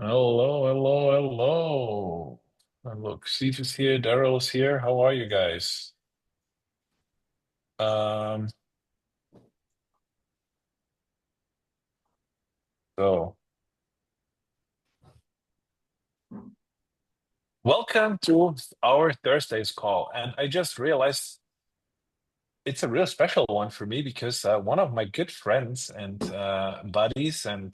Hello, hello, hello. Look, Steve is here, Daryl is here. How are you guys? Um, so welcome to our Thursday's call. And I just realized it's a real special one for me because one of my good friends and buddies and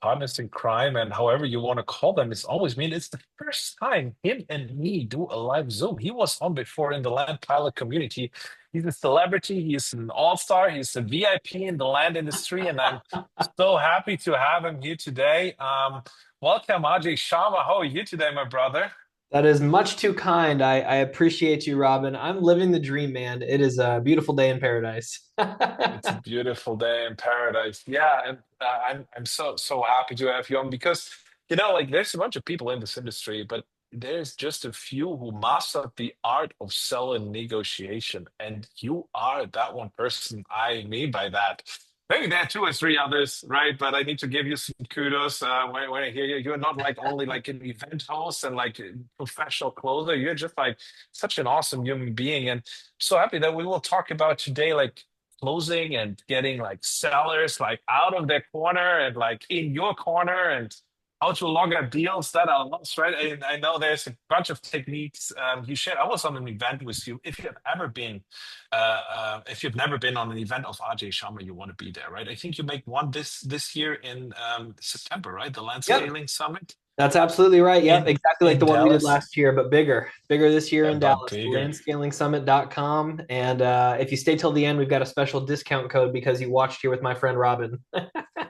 partners in crime and however you want to call them is always me. And it's the first time him and me do a live Zoom. He was on before in the land pilot community. He's a celebrity. He's an all-star. He's a VIP in the land industry, and I'm so happy to have him here today. Welcome, Ajay Sharma. How are you today, my brother? That is much too kind. I appreciate you, Robin. I'm living the dream, man. It is a beautiful day in paradise. It's a beautiful day in paradise. Yeah, and I'm so happy to have you on because like there's a bunch of people in this industry, but there's just a few who mastered the art of selling negotiation, and you are that one person. I mean by that. Maybe there are two or three others, right? But I need to give you some kudos when I hear you. You're not like only like an event host and like a professional closer. You're just like such an awesome human being, and so happy that we will talk about today, like closing and getting like sellers like out of their corner and like in your corner and how to log out deals that are lost, right? And I know there's a bunch of techniques you shared. I was on an event with you. If you've never been on an event of Ajay Sharma, you want to be there, right? I think you make one this year in September, right? The Yep, Landscaling Summit that's absolutely right. Yep, in exactly like in the one we did Dallas, last year, but bigger. Bigger this year in but Dallas. bigger. Landscalingsummit.com. And if you stay till the end, we've got a special discount code because you watched here with my friend Robin.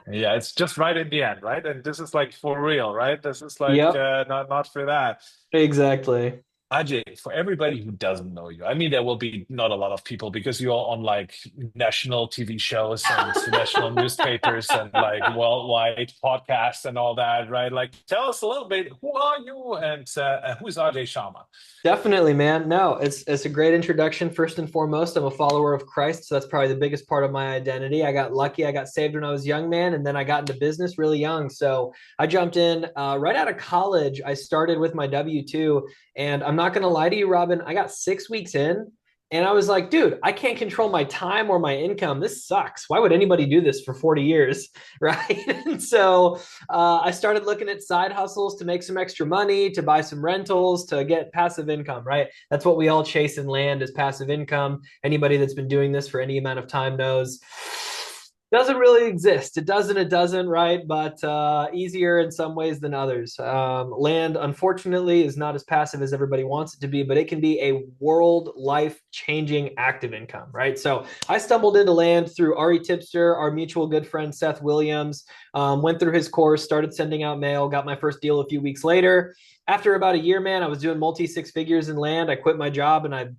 Yeah, it's just right in the end, right? And this is like for real, right? This is like Yep, not for that. exactly. Ajay, for everybody who doesn't know you, I mean, there will be not a lot of people because you're on like national TV shows and national newspapers and like worldwide podcasts and all that, right? Like, tell us a little bit, who are you and who's Ajay Sharma? Definitely, man. No, it's a great introduction. First and foremost, I'm a follower of Christ, so that's probably the biggest part of my identity. I got lucky. I got saved when I was a young man, and then I got into business really young. So I jumped in right out of college. I started with my W-2, and I'm not gonna lie to you, Robin. I got 6 weeks in, and I was like, dude, I can't control my time or my income. This sucks. Why would anybody do this for 40 years, right? And so I started looking at side hustles to make some extra money, to buy some rentals, to get passive income, right? That's what we all chase in land is passive income. Anybody that's been doing this for any amount of time knows doesn't really exist. It doesn't, right? But easier in some ways than others. Land, unfortunately, is not as passive as everybody wants it to be, but it can be a world life changing active income, right? So I stumbled into land through Ari Tipster, our mutual good friend Seth Williams. Went through his course, started sending out mail, got my first deal a few weeks later. After about a year, man, I was doing multi six figures in land. I quit my job and I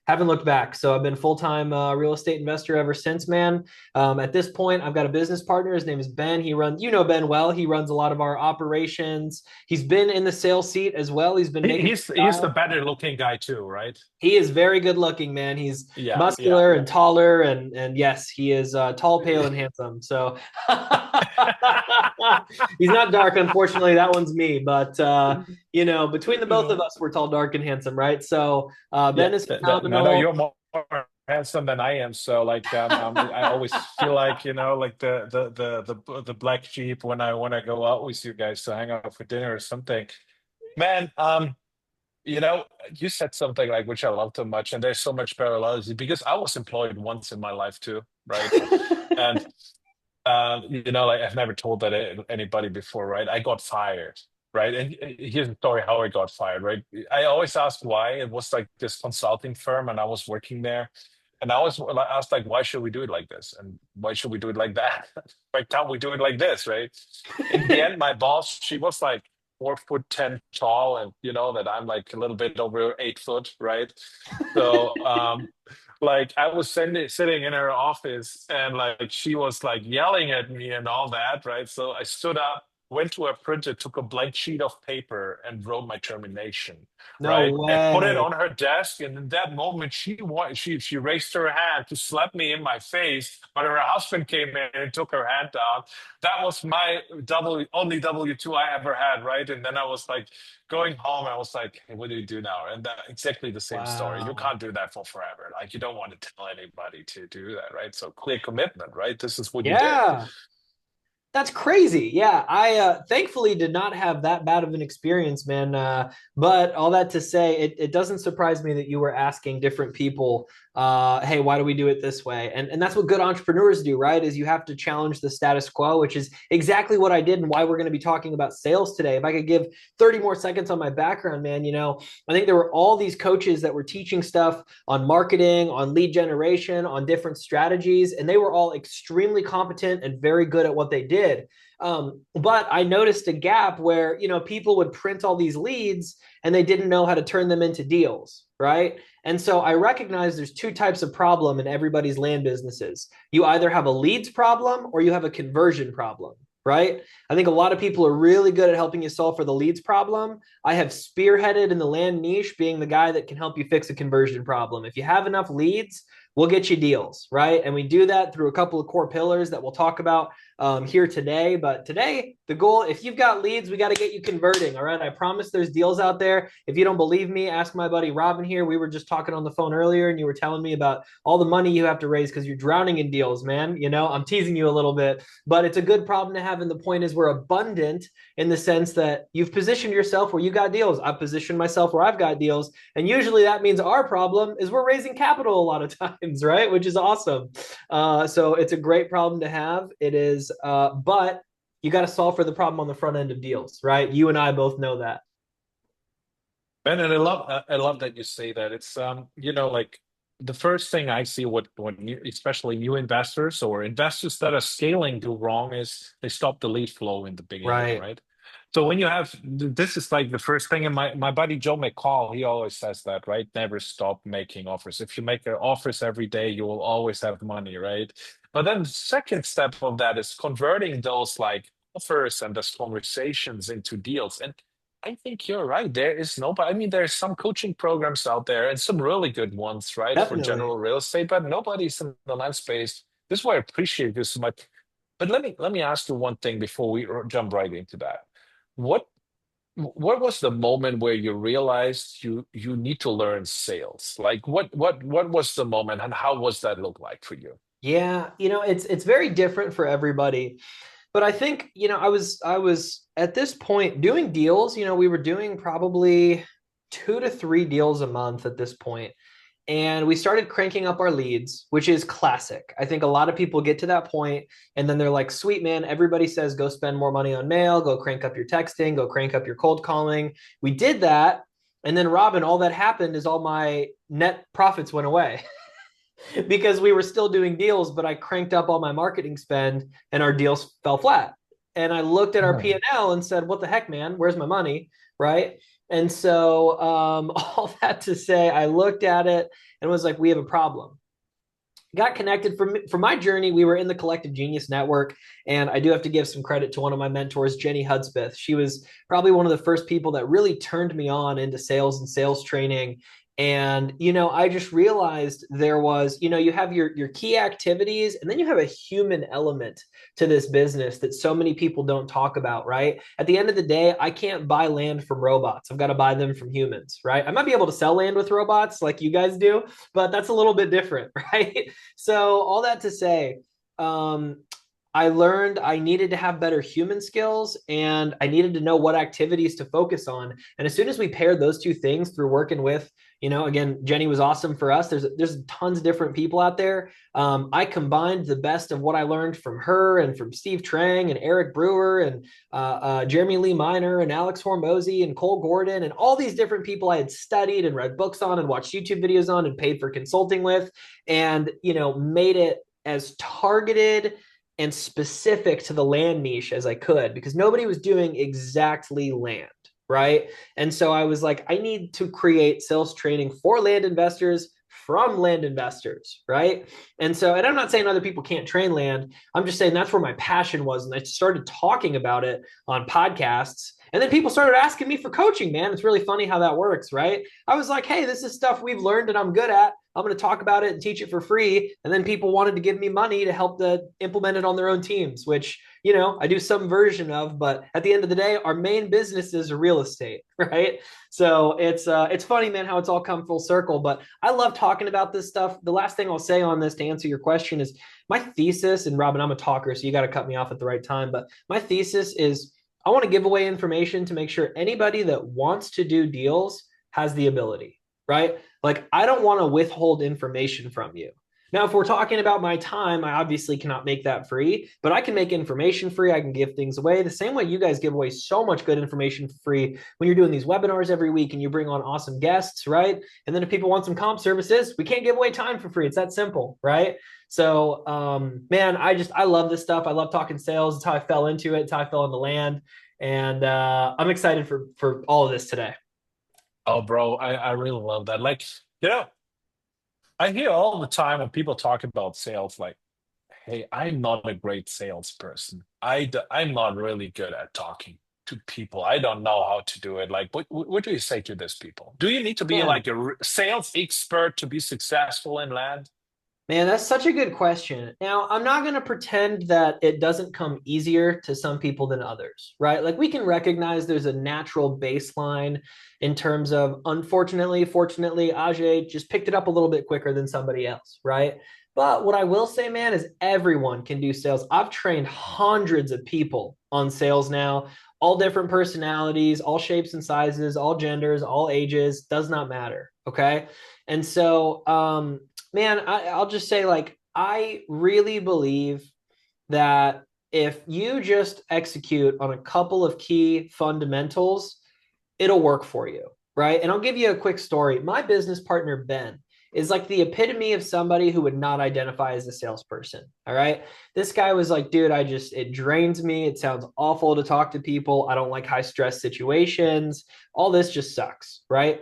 haven't looked back. So I've been full time real estate investor ever since, man. At this point, I've got a business partner. His name is Ben. He runs, you know, Ben well. He runs a lot of our operations. He's been in the sales seat as well. He's been making He's the better looking guy too, right? he is very good looking, man. He's Yeah, yeah. muscular and taller, and yes, he is tall, pale, and handsome. So he's not dark, unfortunately. That one's me, but between the both of us, we're tall, dark, and handsome, right? So Yeah, Ben is no, phenomenal. you're more handsome than I am. So like, I always feel like like the black sheep when I go out with you guys to hang out for dinner or something. Man, you said something like which I love so much, and there's so much parallelity because I was employed once in my life too, right? And like I've never told that anybody before, right? I got fired, right? And here's the story how I got fired, right? I always ask why. It was like this consulting firm, and I was working there, and I was like, asked like, why should we do it like this, and why should we do it like that? Why can't we do it like this, right? In the end, my boss, she was like 4'10" tall, and you know that I'm like a little bit over 8 foot, right? So like I was sitting in her office and like she was like yelling at me and all that, right? So I stood up went to a printer, took a blank sheet of paper, and wrote my termination, No right? And put it way. on her desk. And in that moment, she raised her hand to slap me in my face, but her husband came in and took her hand down. That was my only W-2 I ever had, right? And then I was like going home. I was like, hey, what do you do now? And that, exactly the same story. You Wow. can't do that for forever. Like you don't want to tell anybody to do that, right? So clear commitment, right? This is what you did. Yeah. That's crazy. Yeah, I thankfully did not have that bad of an experience, man. But all that to say, it doesn't surprise me that you were asking different people, hey, why do we do it this way? And that's what good entrepreneurs do, right? Is you have to challenge the status quo, which is exactly what I did and why we're going to be talking about sales today. If I could give 30 more seconds on my background, man, I think there were all these coaches that were teaching stuff on marketing, on lead generation, on different strategies, and they were all extremely competent and very good at what they did. But I noticed a gap where people would print all these leads and they didn't know how to turn them into deals, right? And so I recognize there's two types of problem in everybody's land businesses. You either have a leads problem or you have a conversion problem, right? I think a lot of people are really good at helping you solve for the leads problem. I have spearheaded in the land niche being the guy that can help you fix a conversion problem. If you have enough leads, we'll get you deals, right? And we do that through a couple of core pillars that we'll talk about here today. But today, the goal, if you've got leads, we got to get you converting. All right. I promise there's deals out there. If you don't believe me, ask my buddy Robin here. We were just talking on the phone earlier and you were telling me about all the money you have to raise because you're drowning in deals, man. I'm teasing you a little bit, but it's a good problem to have. And the point is, we're abundant in the sense that you've positioned yourself where you got deals. I've positioned myself where I've got deals. And usually that means our problem is we're raising capital a lot of times, right? Which is awesome. So it's a great problem to have. It is, but you got to solve for the problem on the front end of deals, right? You and I both know that. Ben, and I love that you say that. It's like the first thing I see what new, especially new investors or investors that are scaling do wrong is they stop the lead flow in the beginning, Right. right? So when you have this is like the first thing, and my buddy Joe McCall, he always says that, right? Never stop making offers. If you make offers every day, you will always have money, right? But then the second step of that is converting those like offers and those conversations into deals. And I think you're right. There is nobody. I mean, there's some coaching programs out there and some really good ones, right, for Definitely. general real estate, but nobody's in the land space. This is why I appreciate you so much. But let me ask you one thing before we jump right into that. What what was the moment where you realized you need to learn sales? Like what was the moment and how was that look like for you? Yeah, it's very different for everybody. But I think, I was at this point doing deals, we were doing probably 2 to 3 deals a month at this point. And we started cranking up our leads, which is classic. I think a lot of people get to that point and then they're like, sweet man, everybody says go spend more money on mail, go crank up your texting, go crank up your cold calling. We did that. And then, Robin, all that happened is all my net profits went away because we were still doing deals, but I cranked up all my marketing spend and our deals fell flat. And I looked at our Hmm. P&L and said, what the heck, man? Where's my money? Right. And so, all that to say, I looked at it and was like, we have a problem. Got connected for my journey. We were in the Collective Genius Network, and I do have to give some credit to one of my mentors, Jenny Hudspeth. She was probably one of the first people that really turned me on into sales and sales training. And I just realized there was, you have your key activities, and then you have a human element to this business that so many people don't talk about, right? At the end of the day, I can't buy land from robots. I've got to buy them from humans, right? I might be able to sell land with robots like you guys do, but that's a little bit different, right? So all that to say, um, I learned I needed to have better human skills and I needed to know what activities to focus on. And as soon as we paired those two things through working with, again, Jenny was awesome for us. There's tons of different people out there. I combined the best of what I learned from her and from Steve Trang and Eric Brewer and Jeremy Lee Minor and Alex Hormozy and Cole Gordon and all these different people I had studied and read books on and watched YouTube videos on and paid for consulting with, and made it as targeted and specific to the land niche as I could because nobody was doing exactly land, right? And so I was like, I need to create sales training for land investors from land investors, right? And so, and I'm not saying other people can't train land. I'm just saying that's where my passion was. And I started talking about it on podcasts. And then people started asking me for coaching, man. It's really funny how that works, right? I was like, hey, this is stuff we've learned and I'm good at. I'm going to talk about it and teach it for free. And then people wanted to give me money to help to implement it on their own teams, which, you know, I do some version of. But at the end of the day, our main business is real estate, right? So it's funny, man, how it's all come full circle. But I love talking about this stuff. The last thing I'll say on this to answer your question is my thesis. And Robin, I'm a talker, so you got to cut me off at the right time. But my thesis is I want to give away information to make sure anybody that wants to do deals has the ability, right? Like, I don't want to withhold information from you. Now, if we're talking about my time, I obviously cannot make that free, but I can make information free. I can give things away the same way you guys give away so much good information for free when you're doing these webinars every week and you bring on awesome guests, right? And then if people want some comp services, we can't give away time for free. It's that simple, right? So, man, I love this stuff. I love talking sales. It's how I fell into it. It's how I fell into land. And I'm excited for all of this today. Oh, bro, I really love that. Like, you know, I hear all the time when people talk about sales, like, hey, I'm not a great salesperson. I'm not really good at talking to people. I don't know how to do it. Like, what do you say to these people? Do you need to be like Man, a sales expert to be successful in land? Man, that's such a good question. Now, I'm not going to pretend that it doesn't come easier to some people than others, right? Like we can recognize there's a natural baseline in terms of, unfortunately, fortunately, Ajay just picked it up a little bit quicker than somebody else, right? But what I will say, man, is everyone can do sales. I've trained hundreds of people on sales now, all different personalities, all shapes and sizes, all genders, all ages, does not matter. Okay. And so, man, I'll just say, like, I really believe that if you just execute on a couple of key fundamentals, it'll work for you, right? And I'll give you a quick story. My business partner, Ben, is like the epitome of somebody who would not identify as a salesperson. All right. This guy was like, dude, it drains me. It sounds awful to talk to people. I don't like high stress situations. All this just sucks. Right.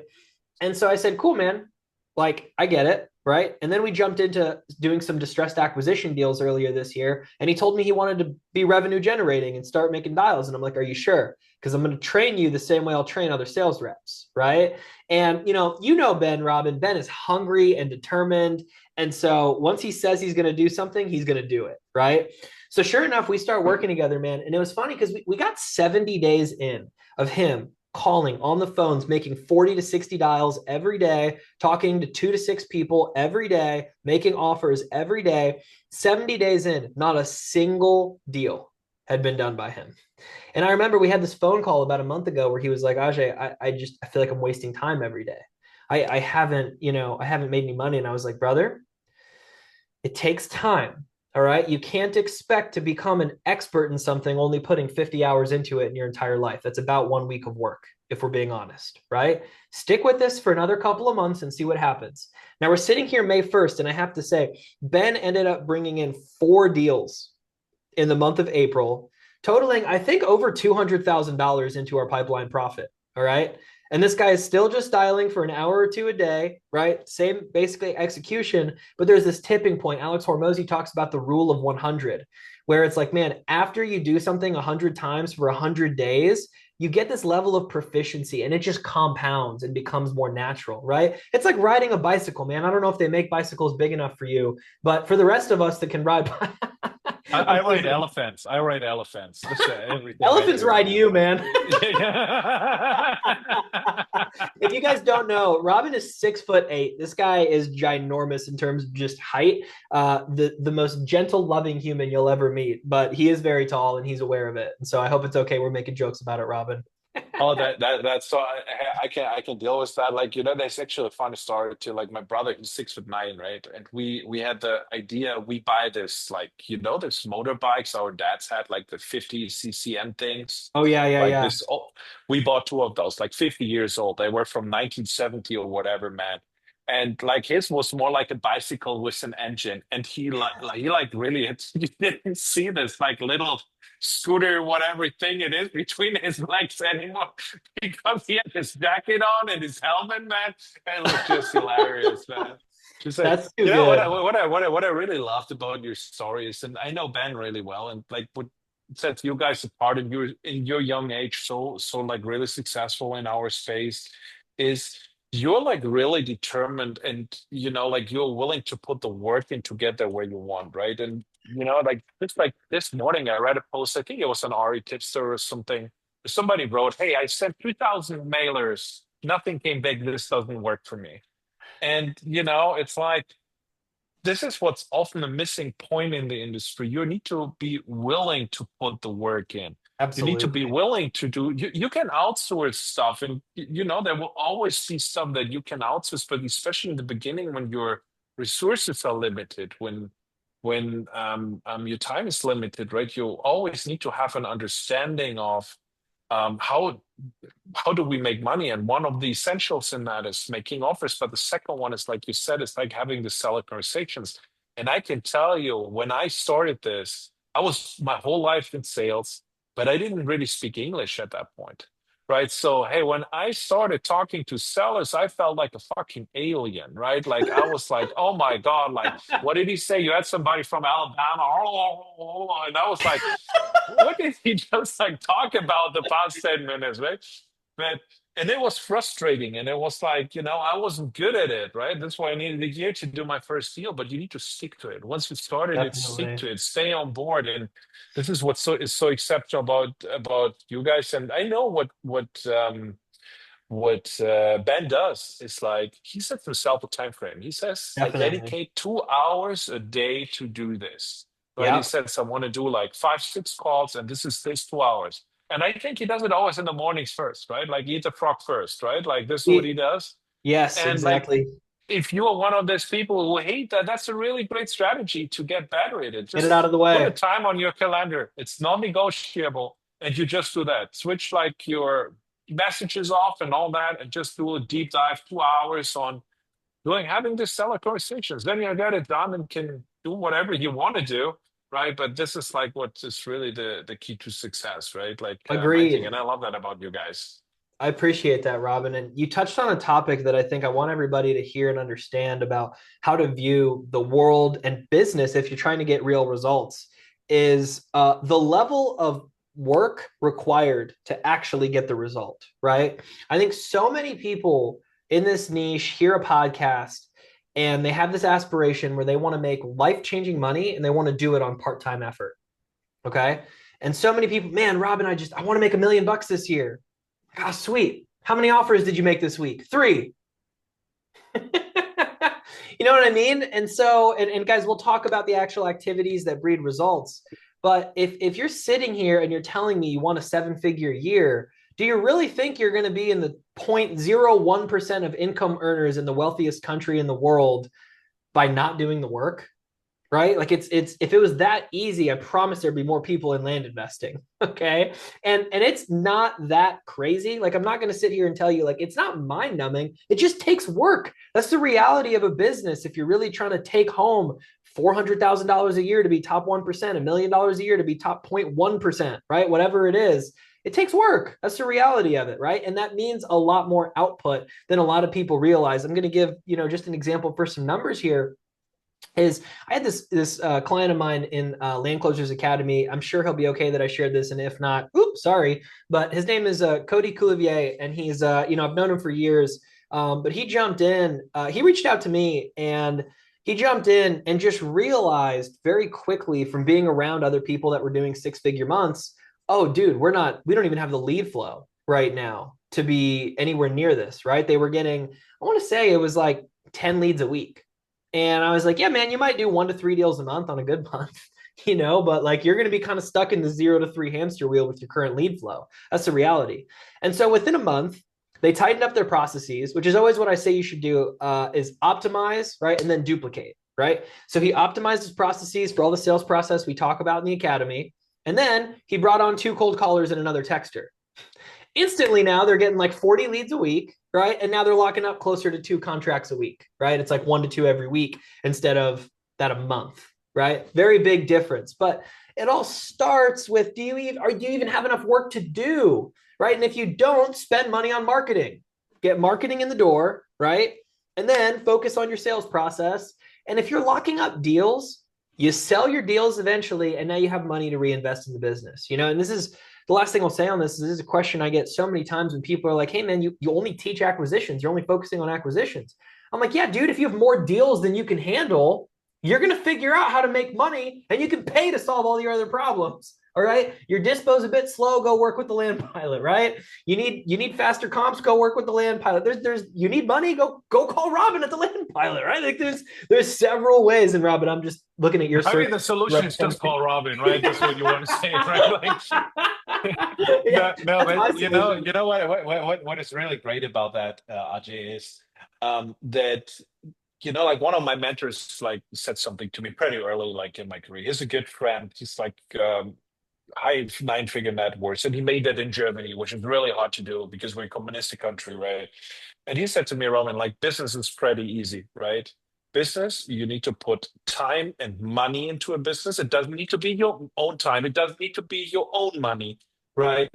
And so I said, cool, man. Like, I get it. Right. And then we jumped into doing some distressed acquisition deals earlier this year. And he told me he wanted to be revenue generating and start making dials. And I'm like, are you sure? Because I'm going to train you the same way I'll train other sales reps. Right. And, Ben, Robin, Ben is hungry and determined. And so once he says he's going to do something, he's going to do it. Right. So sure enough, we start working together, man. And it was funny because we got 70 days in of him calling on the phones, making 40 to 60 dials every day, talking to 2 to 6 people every day, making offers every day. 70 days in, not a single deal had been done by him. And I remember we had this phone call about a month ago where he was like, Ajay, I feel like I'm wasting time every day. I haven't made any money. And I was like, brother, it takes time. All right. You can't expect to become an expert in something only putting 50 hours into it in your entire life. That's about 1 week of work, if we're being honest, right? Stick with this for another couple of months and see what happens. Now we're sitting here May 1st, and I have to say, Ben ended up bringing in 4 deals in the month of April, totaling, I think, over $200,000 into our pipeline profit. All right. And this guy is still just dialing for an hour or two a day, right? Same basically execution, but there's this tipping point. Alex Hormozy talks about the rule of 100, where it's like, man, after you do something 100 times for 100 days, you get this level of proficiency and it just compounds and becomes more natural, right? It's like riding a bicycle, man. I don't know if they make bicycles big enough for you, but for the rest of us that can ride, I ride elephants. I ride elephants. That's everything I elephants do, ride man. you, man. Yeah. If you guys don't know, Robin is 6'8". This guy is ginormous in terms of just height. The most gentle, loving human you'll ever meet, but he is very tall and he's aware of it. And so I hope it's okay. We're making jokes about it, Robin. Oh, that's so I can deal with that. Like, there's actually a funny story too. Like my brother, he's 6'9", right? And we had the idea we buy this, like, this motorbikes our dads had, like the 50 CCM things. Oh yeah, yeah, Like yeah. this, oh, we bought two of those, like 50 years old. They were from 1970 or whatever, man. And like his was more like a bicycle with an engine, and he really he didn't see this like little scooter, whatever thing it is between his legs anymore because he had his jacket on and his helmet, man. It looked just hilarious, man. Just like, That's too you know what good. what I really loved about your story is, and I know Ben really well, and like what sets you guys apart in your young age, so like really successful in our space, is you're like really determined, and like you're willing to put the work in to get there where you want, right? And like just like this morning, I read a post. I think it was an Ari Tipster or something. Somebody wrote, "Hey, I sent 2,000 mailers. Nothing came back. This doesn't work for me." And it's like this is what's often a missing point in the industry. You need to be willing to put the work in. You need to be Absolutely. willing to do, you can outsource stuff, and there will always be stuff that you can outsource, but especially in the beginning when your resources are limited, when your time is limited, right? You always need to have an understanding of how do we make money? And one of the essentials in that is making offers. But the second one is, like you said, it's like having the seller conversations. And I can tell you, when I started this, I was my whole life in sales, but I didn't really speak English at that point. Right. So, hey, when I started talking to sellers, I felt like a fucking alien, right? Like I was like, oh my God, like, what did he say? You had somebody from Alabama. And I was like, what did he just like talk about the past 10 minutes, right? But and it was frustrating, and it was like, I wasn't good at it, right? That's why I needed a year to do my first deal. But you need to stick to it. Once you started it, stick Definitely. to it, stay on board. And this is what is so exceptional about you guys. And I know what Ben does is like he sets himself a time frame. He says, I Definitely. dedicate 2 hours a day to do this. Right? He Yep. says, I want to do like 5, 6 calls, and this is this 2 hours. And I think he does it always in the mornings first, right? Like eat the frog first, right? Like this is what he does. Yes, And like exactly. if you are one of those people who hate that, that's a really great strategy to get better at it. Get it out Just of the put a way. time on your calendar. It's non-negotiable, and you just do that. Switch like your messages off and all that, and just do a deep dive 2 hours on having this seller conversations. Then you get it done and can do whatever you want to do, right? But this is like what is really the key to success, right? Like I think, Agreed. and I love that about you guys. I appreciate that, Robin. And you touched on a topic that I think I want everybody to hear and understand about how to view the world and business if you're trying to get real results is the level of work required to actually get the result, right? I think so many people in this niche hear a podcast and they have this aspiration where they want to make life-changing money and they want to do it on part-time effort. Okay. And so many people, man, Robin, I want to make $1 million this year. Ah, sweet. How many offers did you make this week? 3. You know what I mean? And so, and guys, we'll talk about the actual activities that breed results. But if you're sitting here and you're telling me you want a 7-figure year, do you really think you're going to be in the 0.01% of income earners in the wealthiest country in the world by not doing the work? Right? Like it's if it was that easy, I promise there'd be more people in land investing. Okay. And it's not that crazy. Like I'm not going to sit here and tell you like it's not mind numbing. It just takes work. That's the reality of a business. If you're really trying to take home $400,000 a year to be top 1%, $1 million a year to be top 0.1%, right? Whatever it is, it takes work. That's the reality of it, right? And that means a lot more output than a lot of people realize. I'm going to give, just an example for some numbers here is I had this client of mine in Land Closers Academy. I'm sure he'll be okay that I shared this, and if not, oops, sorry. But his name is Cody Coulivier, and he's I've known him for years. But he jumped in. He reached out to me, and he jumped in and just realized very quickly from being around other people that were doing 6-figure months. Oh, dude, we don't even have the lead flow right now to be anywhere near this. Right? They were getting, I want to say it was like 10 leads a week. And I was like, yeah, man, you might do 1 to 3 deals a month on a good month, but like you're going to be kind of stuck in the 0 to 3 hamster wheel with your current lead flow. That's the reality. And so within a month, they tightened up their processes, which is always what I say you should do is optimize, right? And then duplicate, right? So he optimized his processes for all the sales process we talk about in the academy. And then he brought on 2 cold callers and another texter. Instantly now they're getting like 40 leads a week, right? And now they're locking up closer to 2 contracts a week, right? It's like 1 to 2 every week instead of that a month, right? Very big difference. But it all starts with do you even have enough work to do, right? And if you don't, spend money on marketing. Get marketing in the door, right? and then focus on your sales process. And if you're locking up deals, you sell your deals eventually, and now you have money to reinvest in the business. And this is the last thing I'll say on this. This is a question I get so many times when people are like, "Hey, man, you only teach acquisitions. You're only focusing on acquisitions." I'm like, "Yeah, dude. If you have more deals than you can handle, you're going to figure out how to make money, and you can pay to solve all your other problems." All right. Your dispo's a bit slow. Go work with the land pilot, right? You need faster comps. Go work with the land pilot. There's you need money. Go call Robin at the land pilot, right? Like there's several ways. And Robin, I'm just looking at your Maybe search. the solution is just call Robin, right? That's what you want to say, right? Like, Yeah, no, that's my but solution. you know what is really great about that, Ajay, is that like one of my mentors like said something to me pretty early, like in my career. He's a good friend. He's like high nine-figure net worth, and he made that in Germany, which is really hard to do because we're a communistic country, right? And he said to me, Roman, like business is pretty easy, right? Business, you need to put time and money into a business. It doesn't need to be your own time. It doesn't need to be your own money, right?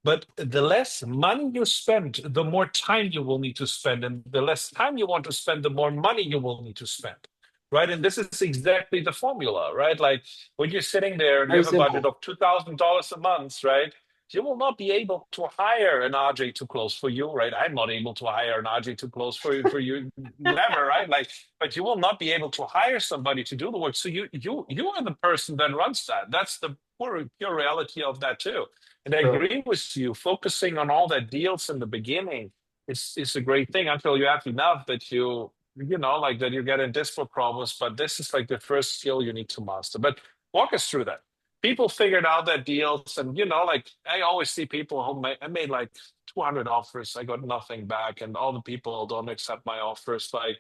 But the less money you spend, the more time you will need to spend. And the less time you want to spend, the more money you will need to spend, right? And this is exactly the formula, right? Like when you're sitting there and you Very have a budget simple. of $2,000 a month, right? You will not be able to hire an RJ to close for you, right? I'm not able to hire an RJ to close for you never, right? Like, but you will not be able to hire somebody to do the work. So you are the person that runs that. That's the pure reality of that too. And I True. agree with you. Focusing on all that deals in the beginning is a great thing until you have enough that like that you get in dispo problems. But this is like the first skill you need to master. But walk us through that. People figured out their deals, and like I always see people who I made like 200 offers, I got nothing back, and all the people don't accept my offers. Like,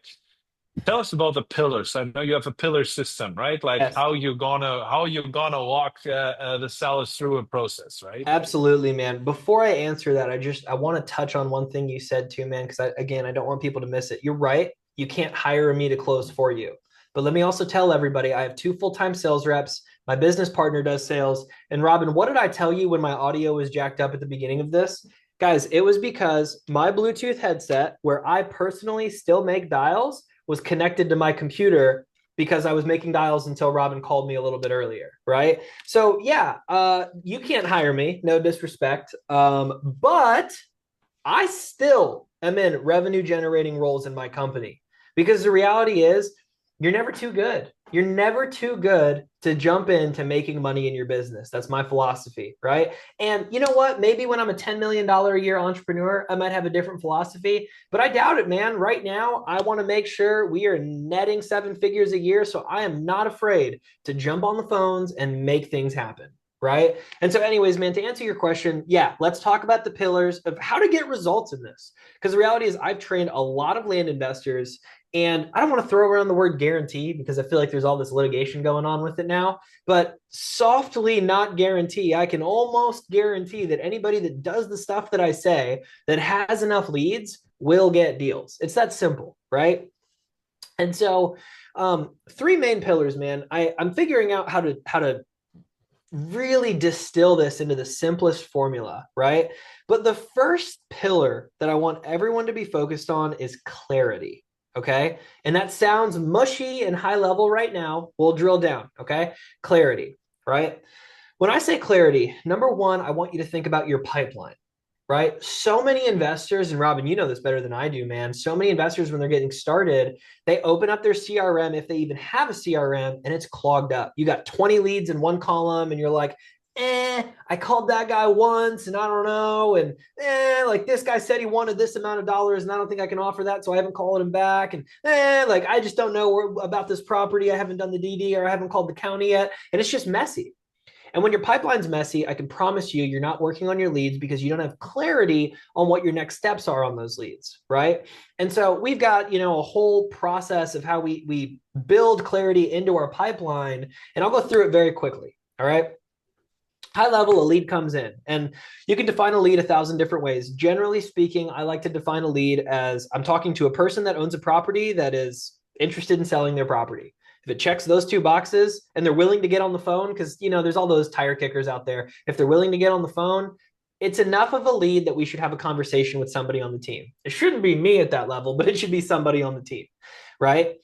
tell us about the pillars. I know you have a pillar system, right? Like Yes. how you gonna walk the sellers through a process, right? Absolutely, man. Before I answer that, I want to touch on one thing you said too, man, because again, I don't want people to miss it. You're right. You can't hire me to close for you. But let me also tell everybody I have two full-time sales reps. My business partner does sales. And Robin, what did I tell you when my audio was jacked up at the beginning of this? Guys, it was because my Bluetooth headset, where I personally still make dials, was connected to my computer because I was making dials until Robin called me a little bit earlier, right? So yeah, you can't hire me, no disrespect, but I still am in revenue generating roles in my company because the reality is you're never too good. You're never too good to jump into making money in your business. That's my philosophy, right? And you know what? Maybe when I'm a $10 million a year entrepreneur, I might have a different philosophy, but I doubt it, man. Right now, I want to make sure we are netting seven figures a year. So I am not afraid to jump on the phones and make things happen, right? And so, anyways, man, to answer your question, yeah, let's talk about the pillars of how to get results in this. Because the reality is, I've trained a lot of land investors, and I don't want to throw around the word guarantee because I feel like there's all this litigation going on with it now. But softly, not guarantee, I can almost guarantee that anybody that does the stuff that I say that has enough leads will get deals. It's that simple, right? And so, three main pillars, man. I'm figuring out how to really distill this into the simplest formula, right? But the first pillar that I want everyone to be focused on is clarity. Okay. And that sounds mushy and high level right now. We'll drill down. Okay. Clarity, right? When I say clarity, number one, I want you to think about your pipeline, right? So many investors, and Robin, you know this better than I do, man. So many investors, when they're getting started, they open up their CRM, if they even have a CRM, and it's clogged up. You got 20 leads in one column, and you're like, I called that guy once, and I don't know. And like this guy said he wanted this amount of dollars, and I don't think I can offer that, so I haven't called him back. And like I just don't know about this property. I haven't done the DD, or I haven't called the county yet. And it's just messy. And when your pipeline's messy, I can promise you, you're not working on your leads because you don't have clarity on what your next steps are on those leads, right? And so we've got, a whole process of how we build clarity into our pipeline, and I'll go through it very quickly. All right. High level, a lead comes in, and you can define a lead 1,000 different ways. Generally speaking, I like to define a lead as I'm talking to a person that owns a property that is interested in selling their property. If it checks those two boxes and they're willing to get on the phone, because there's all those tire kickers out there. If they're willing to get on the phone, it's enough of a lead that we should have a conversation with somebody on the team. It shouldn't be me at that level, but it should be somebody on the team, right?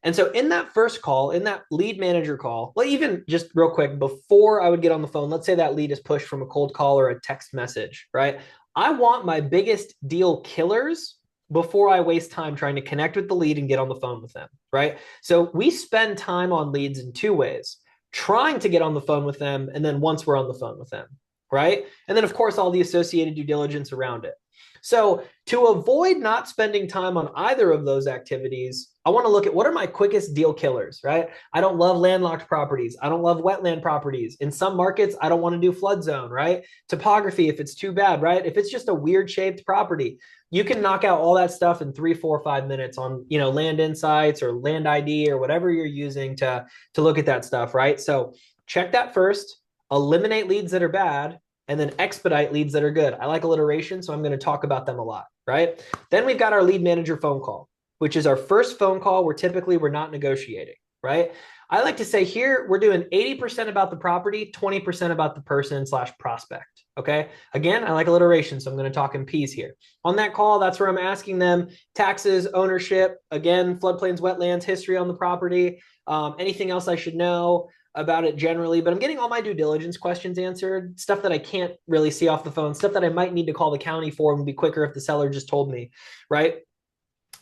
And so in that first call, in that lead manager call, well, even just real quick, before I would get on the phone, let's say that lead is pushed from a cold call or a text message, right? I want my biggest deal killers before I waste time trying to connect with the lead and get on the phone with them, right? So we spend time on leads in two ways: trying to get on the phone with them, and then once we're on the phone with them, right? And then, of course, all the associated due diligence around it. So to avoid not spending time on either of those activities, I want to look at what are my quickest deal killers, right? I don't love landlocked properties. I don't love wetland properties. In some markets, I don't want to do flood zone, right? Topography, if it's too bad, right? If it's just a weird shaped property, you can knock out all that stuff in 3, 4, 5 minutes on, Land Insights or Land ID or whatever you're using to look at that stuff, right? So check that first, eliminate leads that are bad, and then expedite leads that are good. I like alliteration, so I'm going to talk about them a lot, right? Then we've got our lead manager phone call, which is our first phone call where typically we're not negotiating, right? I like to say here we're doing 80% about the property, 20% about the person slash prospect. Okay. Again, I like alliteration, so I'm going to talk in P's here. On that call, that's where I'm asking them taxes, ownership, again, floodplains, wetlands, history on the property, anything else I should know about it generally, but I'm getting all my due diligence questions answered, stuff that I can't really see off the phone, stuff that I might need to call the county for and be quicker if the seller just told me, right?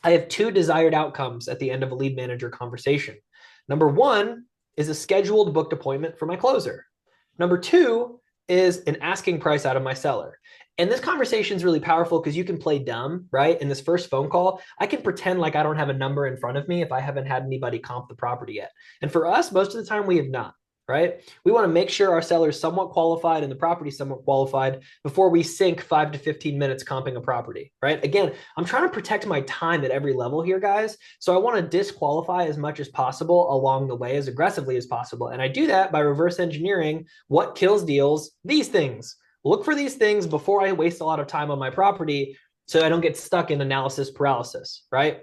I have two desired outcomes at the end of a lead manager conversation. Number one is a scheduled booked appointment for my closer. Number two is an asking price out of my seller. And this conversation is really powerful because you can play dumb, right? In this first phone call, I can pretend like I don't have a number in front of me if I haven't had anybody comp the property yet. And for us, most of the time we have not, right? We want to make sure our seller is somewhat qualified and the property somewhat qualified before we sink 5 to 15 minutes comping a property, right? Again, I'm trying to protect my time at every level here, guys. So I want to disqualify as much as possible along the way, as aggressively as possible. And I do that by reverse engineering what kills deals, these things. Look for these things before I waste a lot of time on my property so I don't get stuck in analysis paralysis, right?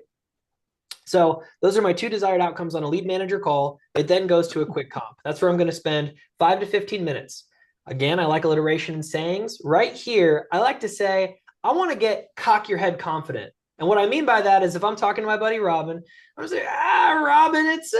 So those are my two desired outcomes on a lead manager call. It then goes to a quick comp. That's where I'm going to spend 5 to 15 minutes. Again, I like alliteration and sayings. Right here, I like to say, I want to get cock your head confident. And what I mean by that is if I'm talking to my buddy Robin, I'm say, Robin, it's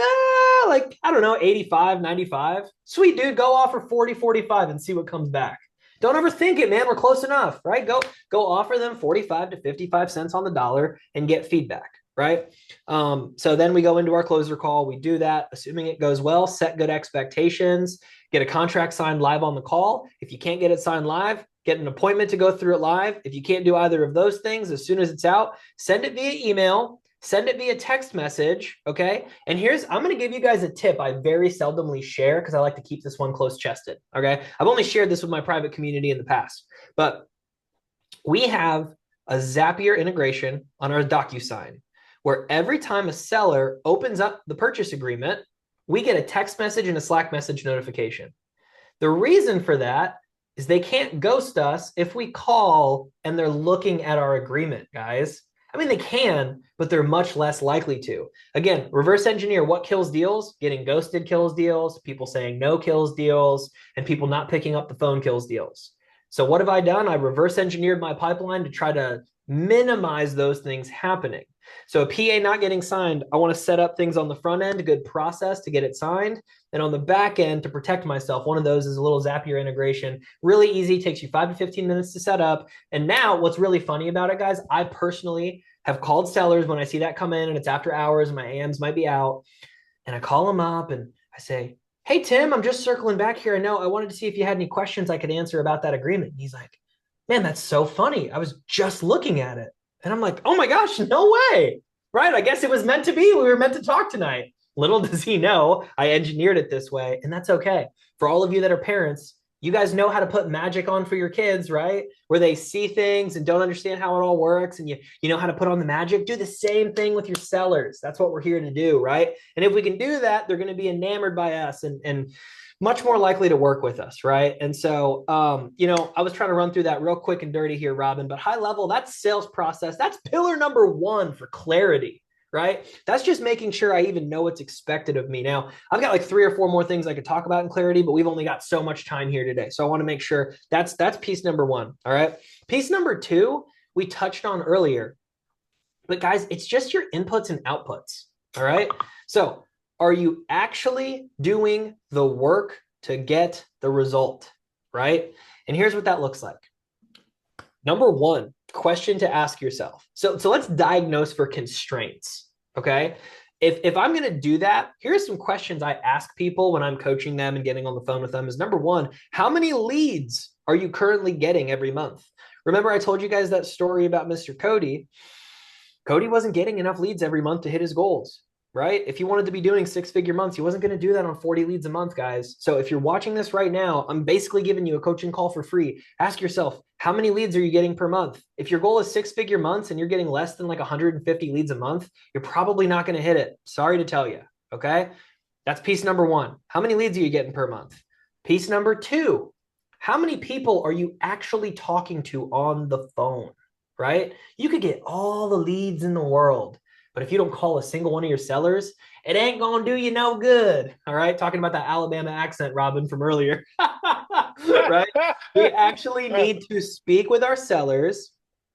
like, I don't know, 85, 95. Sweet dude, go offer 40, 45 and see what comes back. Don't overthink it, man. We're close enough, right? Go offer them 45 to 55 cents on the dollar and get feedback, right? So then we go into our closer call. We do that, assuming it goes well, set good expectations, get a contract signed live on the call. If you can't get it signed live, get an appointment to go through it live. If you can't do either of those things, as soon as it's out, send it via email, send it via text message, okay? And I'm going to give you guys a tip I very seldomly share because I like to keep this one close chested, okay? I've only shared this with my private community in the past, but we have a Zapier integration on our DocuSign where every time a seller opens up the purchase agreement, we get a text message and a Slack message notification. The reason for that is they can't ghost us if we call and they're looking at our agreement, guys. I mean, they can, but they're much less likely to. Again, reverse engineer what kills deals. Getting ghosted kills deals. People saying no kills deals. And people not picking up the phone kills deals. So what have I done? I reverse engineered my pipeline to try to minimize those things happening. So a PA not getting signed, I want to set up things on the front end, a good process to get it signed. And on the back end to protect myself, one of those is a little Zapier integration. Really easy, takes you 5 to 15 minutes to set up. And now what's really funny about it, guys, I personally have called sellers when I see that come in and it's after hours and my AMs might be out. And I call them up and I say, hey, Tim, I'm just circling back here. I wanted to see if you had any questions I could answer about that agreement. And he's like, man, that's so funny. I was just looking at it. And I'm like, oh my gosh, no way. Right? I guess it was meant to be. We were meant to talk tonight. Little does he know, I engineered it this way. And that's okay. For all of you that are parents, you guys know how to put magic on for your kids, right? Where they see things and don't understand how it all works. And you know how to put on the magic. Do the same thing with your sellers. That's what we're here to do, right? And if we can do that, they're going to be enamored by us and much more likely to work with us, right? And so, I was trying to run through that real quick and dirty here, Robin, but high level, that's sales process. That's pillar number one for clarity, right? That's just making sure I even know what's expected of me. Now, I've got like 3 or 4 more things I could talk about in clarity, but we've only got so much time here today. So I want to make sure that's piece number one. All right. Piece number two, we touched on earlier. But guys, it's just your inputs and outputs. All right. So are you actually doing the work to get the result? Right. And here's what that looks like. Number one, question to ask yourself. So let's diagnose for constraints. Okay. If I'm going to do that, here's some questions I ask people when I'm coaching them and getting on the phone with them is number one, how many leads are you currently getting every month? Remember, I told you guys that story about Mr. Cody. Cody wasn't getting enough leads every month to hit his goals, right? If he wanted to be doing 6-figure months, he wasn't going to do that on 40 leads a month, guys. So if you're watching this right now, I'm basically giving you a coaching call for free. Ask yourself, how many leads are you getting per month? If your goal is 6-figure months and you're getting less than like 150 leads a month, you're probably not going to hit it. Sorry to tell you. Okay. That's piece number one. How many leads are you getting per month? Piece number two, how many people are you actually talking to on the phone? Right? You could get all the leads in the world, but if you don't call a single one of your sellers, it ain't gonna do you no good. All right, talking about that Alabama accent, Robin, from earlier. Right? We actually need to speak with our sellers.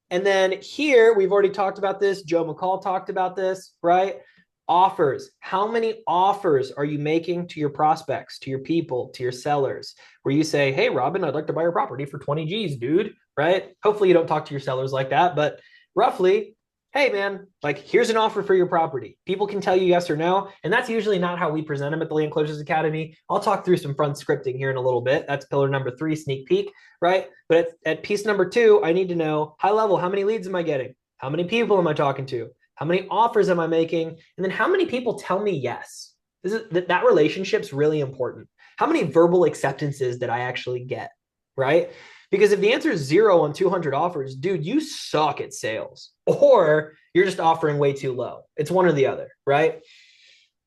And then here, we've already talked about this. Joe McCall talked about this, right? Offers. How many offers are you making to your prospects, to your people, to your sellers? Where you say, hey, Robin, I'd like to buy your property for 20 G's, dude, right? Hopefully you don't talk to your sellers like that, but roughly, hey, man, like here's an offer for your property. People can tell you yes or no. And that's usually not how we present them at the Land Closers Academy. I'll talk through some front scripting here in a little bit. That's pillar number 3, sneak peek, right? But at piece number 2, I need to know high level, how many leads am I getting? How many people am I talking to? How many offers am I making? And then how many people tell me yes? That relationship's really important. How many verbal acceptances did I actually get, right? Because if the answer is 0 on 200 offers, dude, you suck at sales, or you're just offering way too low. It's one or the other, right?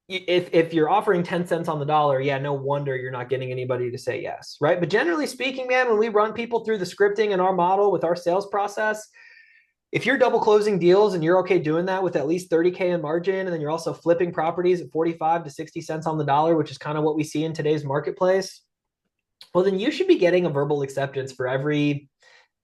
If you're offering 10 cents on the dollar, yeah, no wonder you're not getting anybody to say yes, right? But generally speaking, man, when we run people through the scripting in our model with our sales process, if you're double closing deals and you're okay doing that with at least 30K in margin, and then you're also flipping properties at 45 to 60 cents on the dollar, which is kind of what we see in today's marketplace, well, then you should be getting a verbal acceptance for every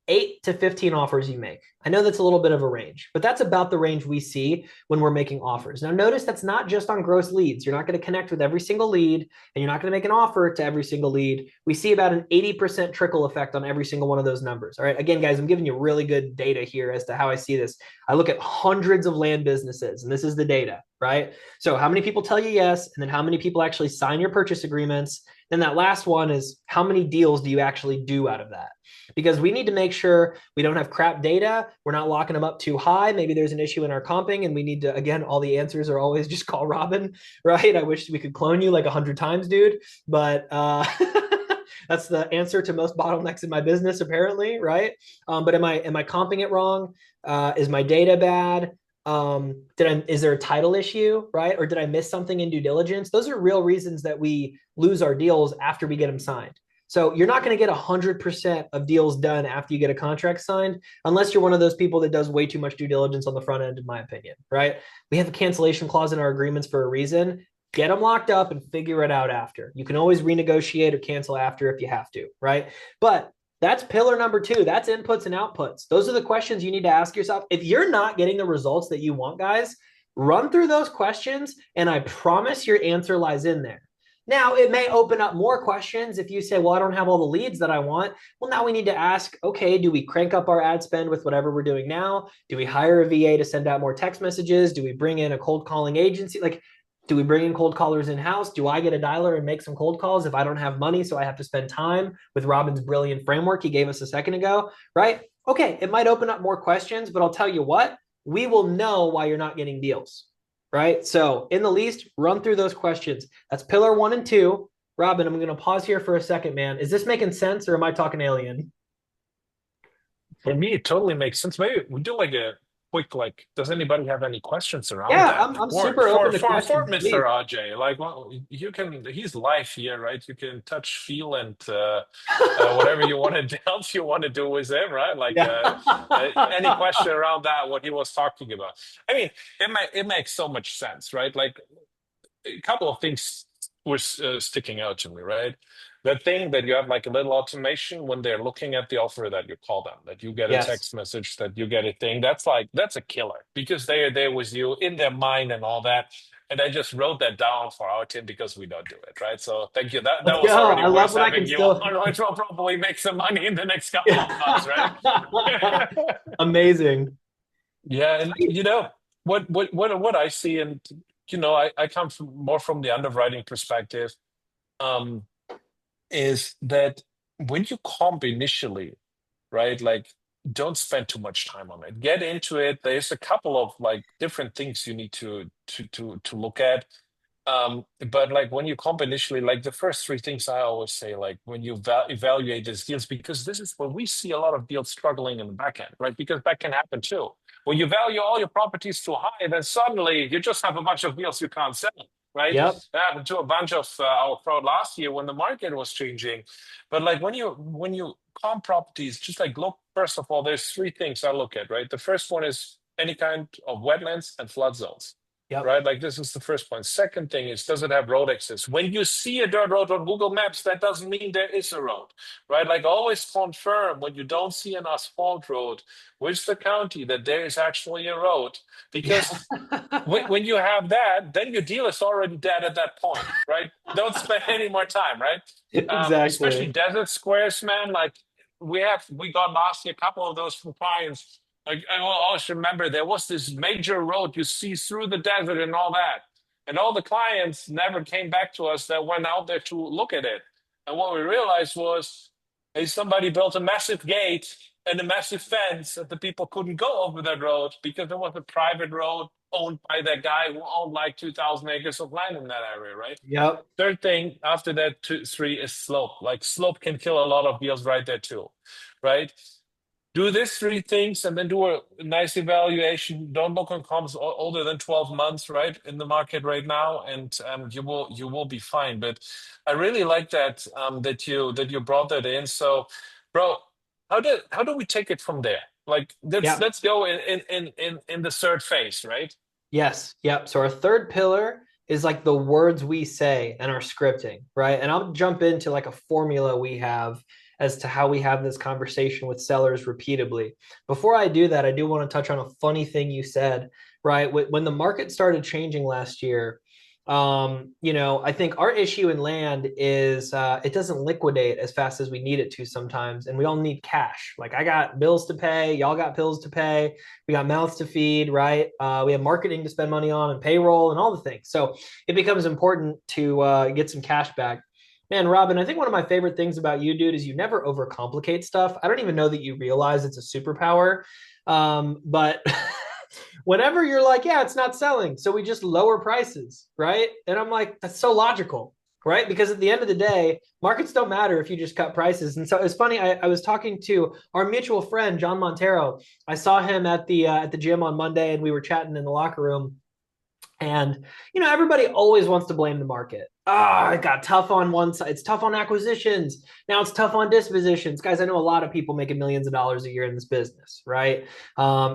8 to 15 offers you make. I know that's a little bit of a range, but that's about the range we see when we're making offers. Now, notice that's not just on gross leads. You're not going to connect with every single lead, and you're not going to make an offer to every single lead. We see about an 80% trickle effect on every single one of those numbers. All right. Again, guys, I'm giving you really good data here as to how I see this. I look at hundreds of land businesses, and this is the data, right? So, how many people tell you yes, and then how many people actually sign your purchase agreements? Then that last one is how many deals do you actually do out of that? Because we need to make sure we don't have crap data. We're not locking them up too high. Maybe there's an issue in our comping, and we need to, again, all the answers are always just call Robin, right? I wish we could clone you like 100 times, dude. But that's the answer to most bottlenecks in my business, apparently, right? But am I comping it wrong? Is my data bad? Is there a title issue, right? Or did I miss something in due diligence? Those are real reasons that we lose our deals after we get them signed. So you're not going to get 100% of deals done after you get a contract signed, unless you're one of those people that does way too much due diligence on the front end, in my opinion, right? We have a cancellation clause in our agreements for a reason. Get them locked up and figure it out after. You can always renegotiate or cancel after if you have to, right? But that's pillar number 2. That's inputs and outputs. Those are the questions you need to ask yourself. If you're not getting the results that you want, guys, run through those questions, and I promise your answer lies in there. Now, it may open up more questions if you say, well, I don't have all the leads that I want. Well, now we need to ask, okay, do we crank up our ad spend with whatever we're doing now? Do we hire a VA to send out more text messages? Do we bring in a cold calling agency? Like, do we bring in cold callers in-house? Do I get a dialer and make some cold calls if I don't have money, so I have to spend time with Robin's brilliant framework he gave us a second ago, right? Okay, it might open up more questions, but I'll tell you what, we will know why you're not getting deals, right? So in the least, run through those questions. That's pillar 1 and 2. Robin, I'm going to pause here for a second, man. Is this making sense, or am I talking alien? For me, it totally makes sense. Maybe we do like a quick, like, does anybody have any questions around Yeah, that I'm for super open to for questions, Mr. please. Ajay? Like, well, you can, he's live here, right? You can touch, feel, and whatever you want to else you want to do with him, right? Like, Yeah. any question around that, what he was talking about. I mean, it makes so much sense, right? Like, a couple of things were sticking out to me, right? The thing that you have like a little automation when they're looking at the offer that you call them, that you get a Yes. text message, that you get a thing. That's like that's a killer because they are there with you in their mind and all that. And I just wrote that down for our team because we don't do it, right? So thank you. That Let's was go. already I love worth when I can having you still. on, which will probably make some money in the next couple of months, right? Amazing. Yeah, and what I see, and I come from more from the underwriting perspective, um, is that when you comp initially, right? Like, don't spend too much time on it. Get into it. There's a couple of like different things you need to look at. But like when you comp initially, like the first three things I always say, like when you evaluate these deals, because this is where we see a lot of deals struggling in the back end, right? Because that can happen too. When you value all your properties too high, then suddenly you just have a bunch of deals you can't sell, right? Yep. That happened to a bunch of our crowd last year when the market was changing. But like when you comp properties, just like look, first of all, there's three things I look at, right? The first one is any kind of wetlands and flood zones, Yep. right? Like this is the first point. Second thing is, does it have road access? When you see a dirt road on Google Maps, that doesn't mean there is a road, right? Like always confirm when you don't see an asphalt road, which the county that there is actually a road, Yeah. because when you have that, then your deal is already dead at that point, right? Don't spend any more time, right? Especially Exactly. desert squares, man. Like we got last year a couple of those from clients. Like I will always remember there was this major road you see through the desert and all that. And all the clients never came back to us that went out there to look at it. And what we realized was, hey, somebody built a massive gate and a massive fence that the people couldn't go over that road because it was a private road owned by that guy who owned like 2,000 acres of land in that area, right? Yep. Third thing after that, two, three is slope. Like slope can kill a lot of deals right there too, right? Do these three things and then do a nice evaluation. Don't look on comps older than 12 months, right, in the market right now, and you will be fine. But I really like that that you brought that in. So, bro, how do we take it from there? Like let's Yep. let's go in the third phase, right? Yes. Yep. So our third pillar is like the words we say and our scripting, right? And I'll jump into like a formula we have as to how we have this conversation with sellers repeatedly. Before I do that, I do want to touch on a funny thing you said, right? When the market started changing last year, I think our issue in land is it doesn't liquidate as fast as we need it to sometimes, and we all need cash. Like I got bills to pay, y'all got bills to pay, we got mouths to feed, right? We have marketing to spend money on and payroll and all the things. So it becomes important to get some cash back. Man, Robin, I think one of my favorite things about you, dude, is you never overcomplicate stuff. I don't even know that you realize it's a superpower. But whenever you're like, yeah, it's not selling, so we just lower prices, right? And I'm like, that's so logical, right? Because at the end of the day, markets don't matter if you just cut prices. And so it's funny. I was talking to our mutual friend John Montero. I saw him at the gym on Monday, and we were chatting in the locker room. And everybody always wants to blame the market. It got tough on one side. It's tough on acquisitions. Now it's tough on dispositions. Guys, I know a lot of people making millions of dollars a year in this business, right?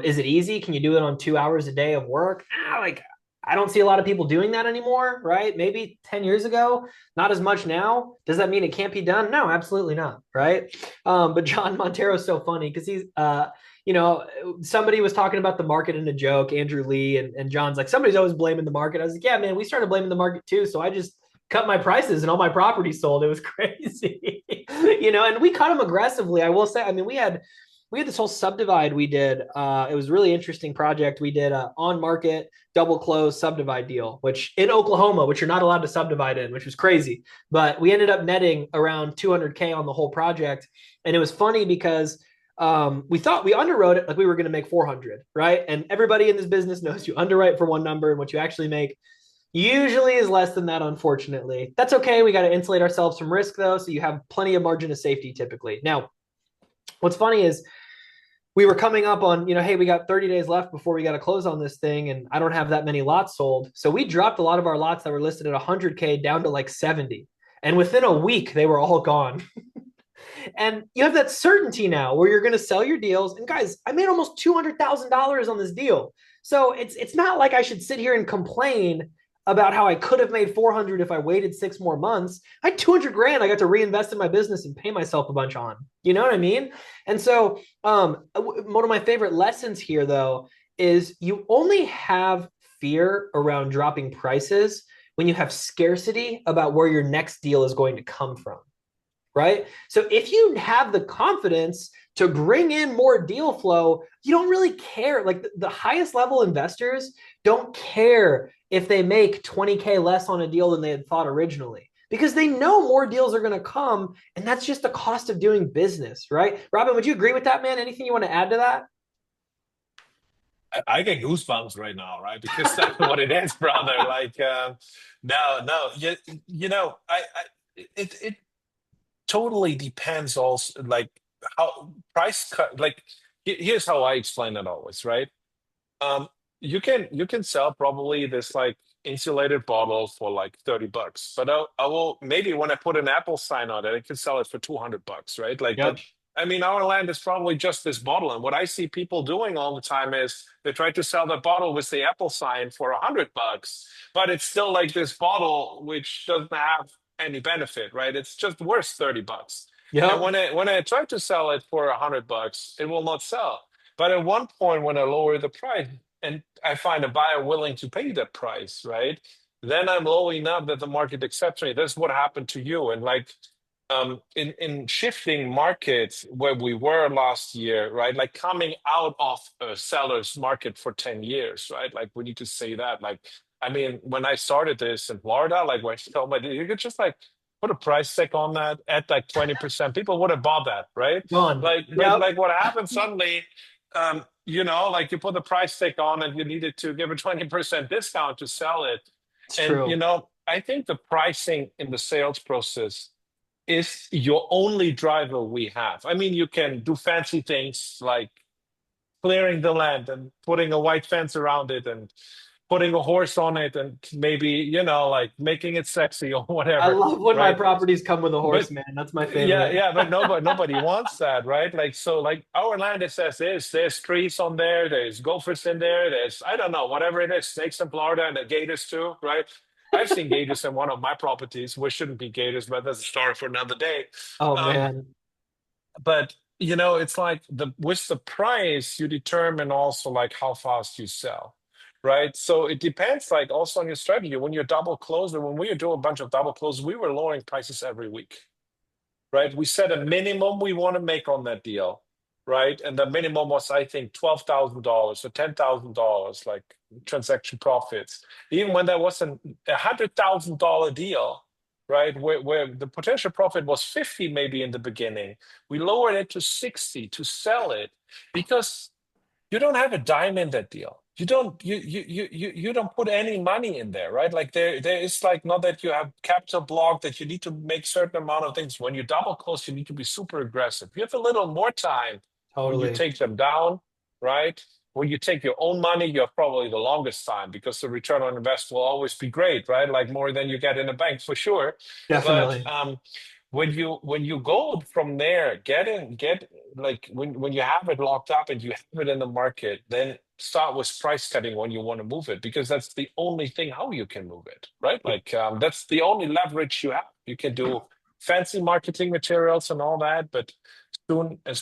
Is it easy? Can you do it on 2 hours a day of work? Like I don't see a lot of people doing that anymore, right? Maybe 10 years ago, not as much now. Does that mean it can't be done? No, absolutely not, right? But John Montero is so funny because he's somebody was talking about the market in a joke, Andrew Lee, and John's like, somebody's always blaming the market. I was like, yeah, man, we started blaming the market too. So I just cut my prices and all my properties sold. It was crazy, and we cut them aggressively. I will say, I mean, we had this whole subdivide we did. It was a really interesting project. We did a on market double close subdivide deal, which in Oklahoma, which you're not allowed to subdivide in, which was crazy. But we ended up netting around 200K on the whole project. And it was funny because we thought we underwrote it like we were going to make 400, right? And everybody in this business knows you underwrite for one number and what you actually make usually is less than that, unfortunately. That's okay. We got to insulate ourselves from risk, though. So you have plenty of margin of safety typically. Now, what's funny is we were coming up on, hey, we got 30 days left before we got to close on this thing, and I don't have that many lots sold. So we dropped a lot of our lots that were listed at 100K down to like 70. And within a week, they were all gone. And you have that certainty now where you're going to sell your deals. And guys, I made almost $200,000 on this deal. So it's not like I should sit here and complain about how I could have made 400 if I waited 6 more months. I had 200 grand I got to reinvest in my business and pay myself a bunch on. You know what I mean? And so one of my favorite lessons here though is you only have fear around dropping prices when you have scarcity about where your next deal is going to come from, right? So if you have the confidence to bring in more deal flow, you don't really care. Like the highest level investors don't care if they make 20K less on a deal than they had thought originally because they know more deals are going to come. And that's just the cost of doing business, right? Robin, would you agree with that, man? Anything you want to add to that? I get goosebumps right now, right? Because that's what it is, brother. Like, no, no, it totally depends also, like how price cut. Like, here's how I explain it always, right? Um, you can sell probably this like insulated bottle for like $30, but I will maybe when I put an Apple sign on it, I can sell it for $200, right? Like, Yep. but I mean, our land is probably just this bottle, and what I see people doing all the time is they try to sell the bottle with the Apple sign for $100, but it's still like this bottle which doesn't have any benefit, right? It's just worth $30. And Yep. when I try to sell it for $100, it will not sell. But at one point, when I lower the price and I find a buyer willing to pay that price, right? Then I'm low enough that the market accepts me. That's what happened to you. And like in shifting markets where we were last year, right? Like coming out of a seller's market for 10 years, right? Like we need to say that. Like, I mean, when I started this in Florida, like when I told my, you could just like put a price tag on that at like 20%. People would have bought that, right? Gone. Like, but Yep. like what happened suddenly, like you put the price tag on and you needed to give a 20% discount to sell it. It's And, true. I think the pricing in the sales process is your only driver we have. I mean, you can do fancy things like clearing the land and putting a white fence around it and putting a horse on it and maybe, like making it sexy or I whatever, love when my right? properties come with a But horse, man. That's my yeah, favorite. yeah, but nobody wants that, right? Like so, like our land, it says there's trees on there, there's gophers in there, there's I don't know, whatever it is, snakes in Florida and the gators too, right? I've seen gators in one of my properties, which shouldn't be gators, but that's a story for another day. Oh Um, man. but it's like the with the price, you determine also like how fast you sell, right? So it depends, like also on your strategy. When you're double closer, when we were doing a bunch of double closes, we were lowering prices every week, right? We set a minimum we want to make on that deal, right? And the minimum was, I think, $12,000 or $10,000, like transaction profits. Even when that was $100,000 deal, right, where the potential profit was 50 maybe in the beginning, we lowered it to 60 to sell it because you don't have a dime in that deal. You don't put any money in there, right? Like there is like not that you have capital block that you need to make certain amount of things. When you double close, you need to be super aggressive. You have a little more time when you Totally. take them down, right? When you take your own money, you have probably the longest time because the return on invest will always be great, right? Like more than you get in a bank for sure. But Definitely. when you go from there, get like when you have it locked up and you have it in the market, then start with price cutting when you want to move it because that's the only thing how you can move it, right? Like that's the only leverage you have. You can do fancy marketing materials and all that, but soon as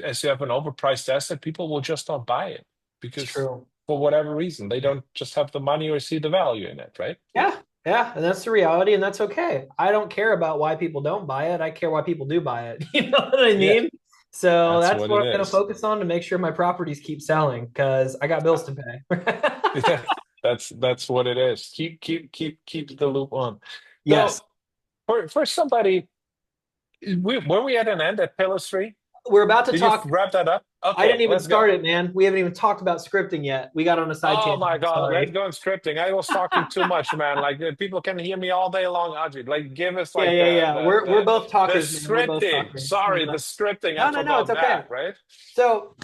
as you have an overpriced asset, people will just not buy it It's because true. for whatever reason they don't just have the money or see the value in it, right? Yeah. Yeah. And that's the reality. And that's okay. I don't care about why people don't buy it. I care why people do buy it. You know what I Yeah, mean? So that's that's what it what I'm going to is. focus on to make sure my properties keep selling because I got bills to pay. Yeah, that's what it is. Keep the loop on. Yes. So for somebody, were we at an end at Pillar 3? We're about to Did you talk wrap that up? I Okay, didn't even let's start go. it, man. We haven't even talked about scripting yet. We got on a side Oh tangent. my God, let's Sorry. go on scripting. I was talking too much, man. Like people can hear me all day long, Ajay. Like give us Yeah, like yeah, yeah. We're both the talkers, man. We're both scripting. talkers. Sorry, Yeah. the scripting. I No, no, no. It's forgot okay. that, right? So,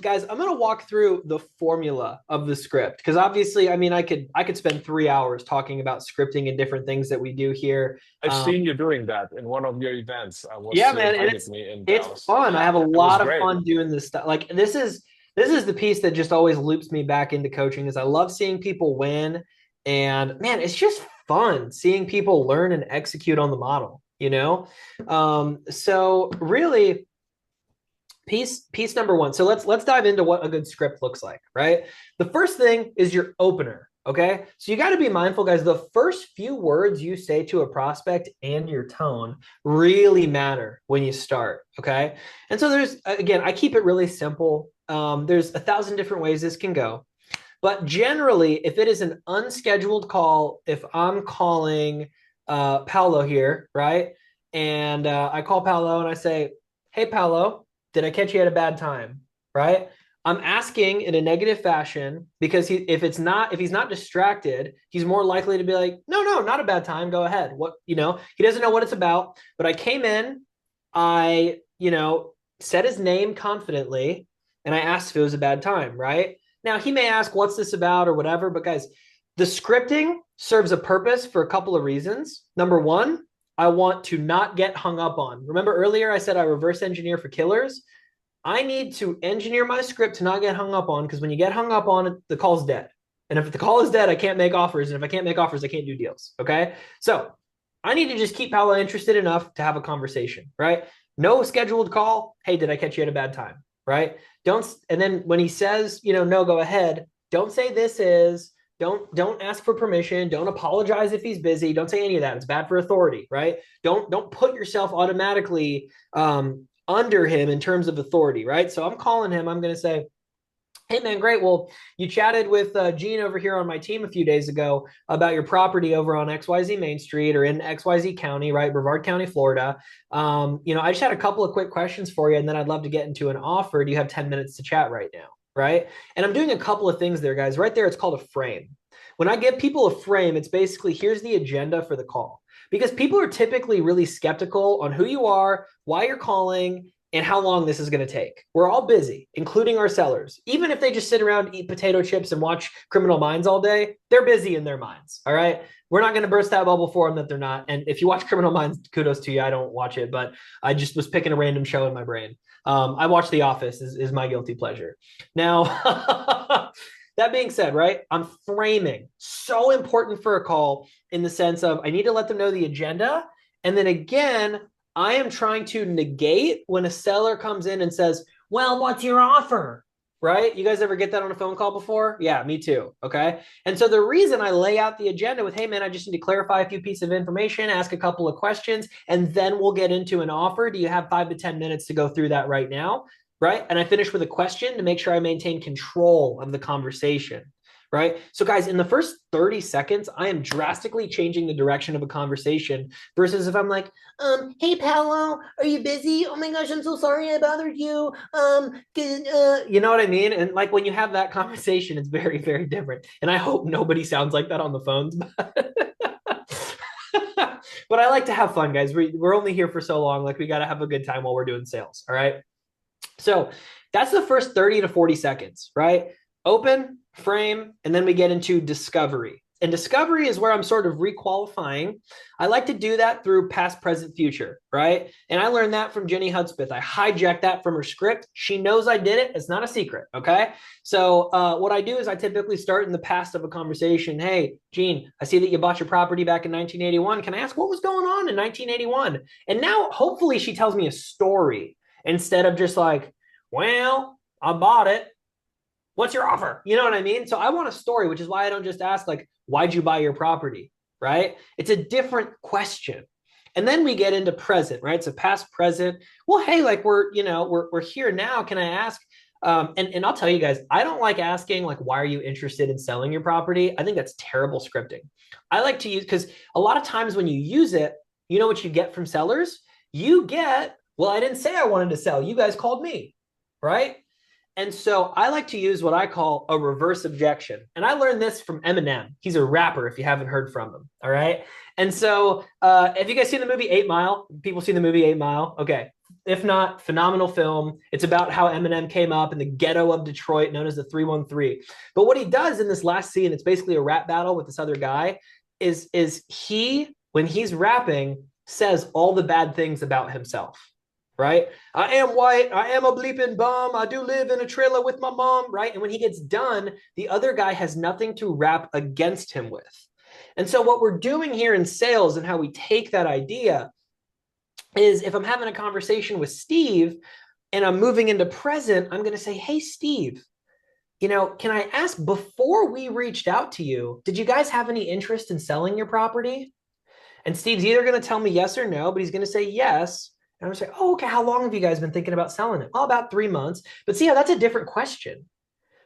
guys, I'm gonna walk through the formula of the script because obviously, I mean, I could spend 3 hours talking about scripting and different things that we do here. I've seen you doing that in one of your events. I was Yeah, you man, and invited it's me in it's Dallas. fun. I have a It was lot of great. fun doing this stuff. Like this is the piece that just always loops me back into coaching is I love seeing people win, and man, it's just fun seeing people learn and execute on the model, you know? So really piece number one. So let's dive into what a good script looks like, right? The first thing is your opener. Okay. So you got to be mindful, guys. The first few words you say to a prospect and your tone really matter when you start. Okay. And so there's, again, I keep it really simple. There's 1,000 different ways this can go. But generally, if it is an unscheduled call, if I'm calling Paolo here, right? And I call Paolo and I say, hey, Paolo, did I catch you at a bad time? Right? I'm asking in a negative fashion because if he's not distracted, he's more likely to be like, no, no, not a bad time. Go ahead. What, he doesn't know what it's about. But I came in, I, said his name confidently, and I asked if it was a bad time, right? Now, he may ask, what's this about or whatever, but guys, the scripting serves a purpose for a couple of reasons. Number one, I want to not get hung up on. Remember earlier I said I reverse engineer for killers? I need to engineer my script to not get hung up on because when you get hung up on it, the call's dead. And if the call is dead, I can't make offers. And if I can't make offers, I can't do deals. Okay. So I need to just keep Paolo interested enough to have a conversation, right? No scheduled call. Hey, did I catch you at a bad time? Right? Don't, and then when he says, no, go ahead, don't say this is, don't ask for permission, don't apologize if he's busy, don't say any of that. It's bad for authority, right? Don't put yourself automatically under him in terms of authority, right? So I'm calling him, I'm going to say, hey man, great. Well, you chatted with Gene over here on my team a few days ago about your property over on XYZ Main Street or in XYZ County, right? Brevard County, Florida. I just had a couple of quick questions for you, and then I'd love to get into an offer. Do you have 10 minutes to chat right now? Right. And I'm doing a couple of things there, guys. Right there, it's called a frame. When I give people a frame, it's basically here's the agenda for the call. Because people are typically really skeptical on who you are, why you're calling, and how long this is going to take. We're all busy, including our sellers. Even if they just sit around, eat potato chips, and watch Criminal Minds all day, they're busy in their minds. All right. We're not going to burst that bubble for them that they're not. And if you watch Criminal Minds, kudos to you. I don't watch it, but I just was picking a random show in my brain. I watch The Office is my guilty pleasure. Now, that being said, right, I'm framing so important for a call in the sense of I need to let them know the agenda. And then again, I am trying to negate when a seller comes in and says, well, what's your offer? Right? You guys ever get that on a phone call before? Yeah, me too. Okay. And so the reason I lay out the agenda with, hey, man, I just need to clarify a few pieces of information, ask a couple of questions, and then we'll get into an offer. Do you have 5 to 10 minutes to go through that right now? Right. And I finish with a question to make sure I maintain control of the conversation. Right. So, guys, in the first 30 seconds, I am drastically changing the direction of a conversation versus if I'm like, hey, Paolo, are you busy? Oh my gosh, I'm so sorry I bothered you. You know what I mean? And like when you have that conversation, it's very, very different. And I hope nobody sounds like that on the phones. But I like to have fun, guys. We're only here for so long. Like we got to have a good time while we're doing sales. All right. So that's the first 30 to 40 seconds, right? Open, frame, and then we get into discovery. And discovery is where I'm sort of requalifying. I like to do that through past, present, future, right? And I learned that from Jenny Hudspeth. I hijacked that from her script. She knows I did it. It's not a secret, okay? So what I do is I typically start in the past of a conversation. Hey, Gene, I see that you bought your property back in 1981. Can I ask what was going on in 1981? And now hopefully she tells me a story instead of just like, well, I bought it. What's your offer? You know what I mean? So I want a story, which is why I don't just ask like, why'd you buy your property? Right? It's a different question. And then we get into present, right? So past, present. Well, hey, like we're here now. Can I ask? And I'll tell you guys, I don't like asking like, why are you interested in selling your property? I think that's terrible scripting. I like to use because a lot of times when you use it, you know what you get from sellers? You get, well, I didn't say I wanted to sell. You guys called me, right? And so I like to use what I call a reverse objection. And I learned this from Eminem. He's a rapper if you haven't heard from him. All right. And so have you guys seen the movie 8 Mile? People seen the movie 8 Mile? Okay. If not, phenomenal film. It's about how Eminem came up in the ghetto of Detroit, known as the 313. But what he does in this last scene, it's basically a rap battle with this other guy, is he, when he's rapping, says all the bad things about himself, right? I am white. I am a bleeping bum. I do live in a trailer with my mom, right? And when he gets done, the other guy has nothing to rap against him with. And so, what we're doing here in sales and how we take that idea is if I'm having a conversation with Steve and I'm moving into present, I'm going to say, hey, Steve, can I ask, before we reached out to you, did you guys have any interest in selling your property? And Steve's either going to tell me yes or no, but he's going to say yes. And I'm going to say, oh, okay, how long have you guys been thinking about selling it? Well, about 3 months. But see how that's a different question,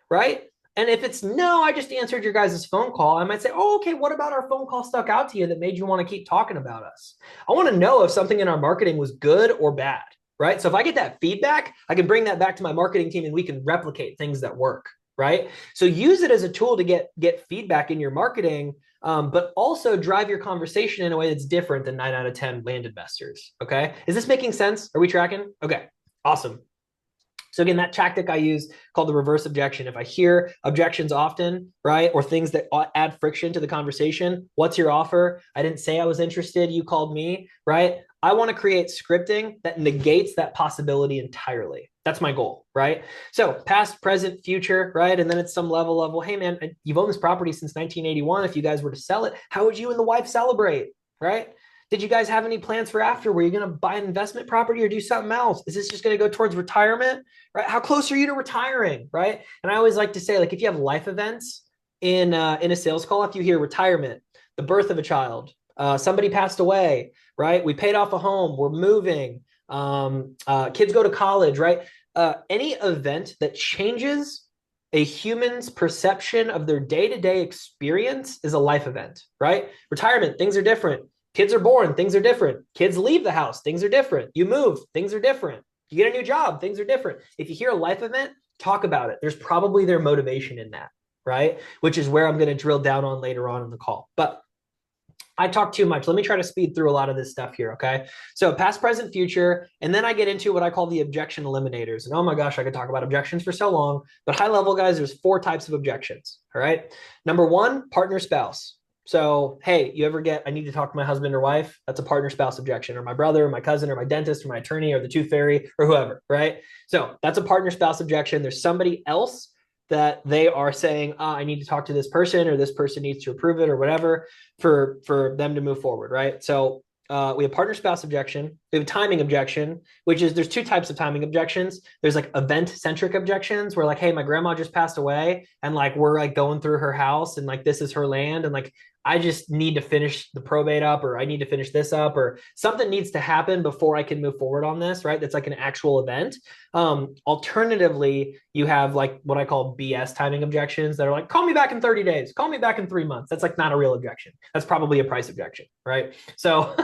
right? And if it's no, I just answered your guys' phone call, I might say, oh, okay, what about our phone call stuck out to you that made you want to keep talking about us? I want to know if something in our marketing was good or bad, right? So if I get that feedback, I can bring that back to my marketing team and we can replicate things that work, right? So use it as a tool to get feedback in your marketing, but also drive your conversation in a way that's different than 9 out of 10 land investors. Okay. Is this making sense? Are we tracking? Okay. Awesome. So again, that tactic I use called the reverse objection. If I hear objections often, right, or things that add friction to the conversation, what's your offer? I didn't say I was interested. You called me, right? I want to create scripting that negates that possibility entirely. That's my goal, right? So past, present, future, right? And then it's some level of, well, hey man, you've owned this property since 1981. If you guys were to sell it, how would you and the wife celebrate, right? Did you guys have any plans for after? Were you going to buy an investment property or do something else? Is this just going to go towards retirement, right? How close are you to retiring, right? And I always like to say, like, if you have life events in a sales call, if you hear retirement, the birth of a child, somebody passed away, right? We paid off a home, we're moving, kids go to college, right? Any event that changes a human's perception of their day-to-day experience is a life event, right? Retirement, things are different. Kids are born, things are different. Kids leave the house, things are different. You move, things are different. You get a new job, things are different. If you hear a life event, talk about it. There's probably their motivation in that, right? Which is where I'm going to drill down on later on in the call. But I talk too much. Let me try to speed through a lot of this stuff here, okay? So past, present, future, and then I get into what I call the objection eliminators. And oh my gosh, I could talk about objections for so long, but high level, guys, there's 4 types of objections, all right? Number 1, partner spouse. So, hey, you ever get, I need to talk to my husband or wife? That's a partner spouse objection, or my brother, or my cousin, or my dentist, or my attorney, or the tooth fairy, or whoever, right? So that's a partner spouse objection. There's somebody else that they are saying, I need to talk to this person, or this person needs to approve it, or whatever, for them to move forward, right? So we have partner spouse objection. We have timing objection, which is there's 2 types of timing objections. There's like event centric objections where like, hey, my grandma just passed away and like we're like going through her house and like this is her land and like I just need to finish the probate up, or I need to finish this up, or something needs to happen before I can move forward on this, right? That's like an actual event. Alternatively, you have like what I call BS timing objections that are like, call me back in 30 days, call me back in 3 months. That's like not a real objection. That's probably a price objection, right? So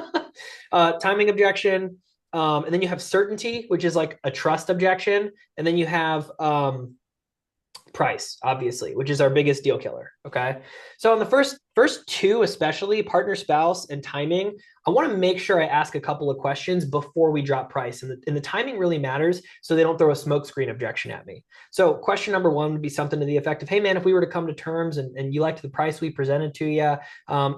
timing objection. And then you have certainty, which is like a trust objection. And then you have price, obviously, which is our biggest deal killer. Okay. So on the first 2, especially partner spouse and timing, I want to make sure I ask a couple of questions before we drop price. And the timing really matters so they don't throw a smokescreen objection at me. So question number 1 would be something to the effect of, hey man, if we were to come to terms and you liked the price we presented to you,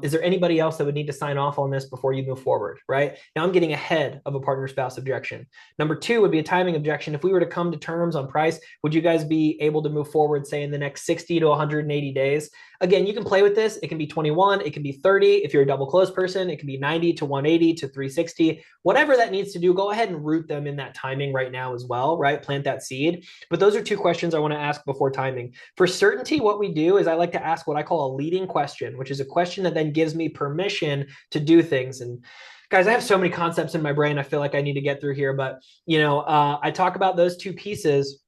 is there anybody else that would need to sign off on this before you move forward, right? Now I'm getting ahead of a partner spouse objection. Number 2 would be a timing objection. If we were to come to terms on price, would you guys be able to move forward, say in the next 60 to 180 days? Again, you can play with this. It can be 21, it can be 30. If you're a double close person, it can be 90 to 180 to 360. Whatever that needs to do, go ahead and root them in that timing right now as well, right? Plant that seed. But those are 2 questions I want to ask before timing. For certainty, what we do is I like to ask what I call a leading question, which is a question that then gives me permission to do things. And guys, I have so many concepts in my brain I feel like I need to get through here, but I talk about those 2 pieces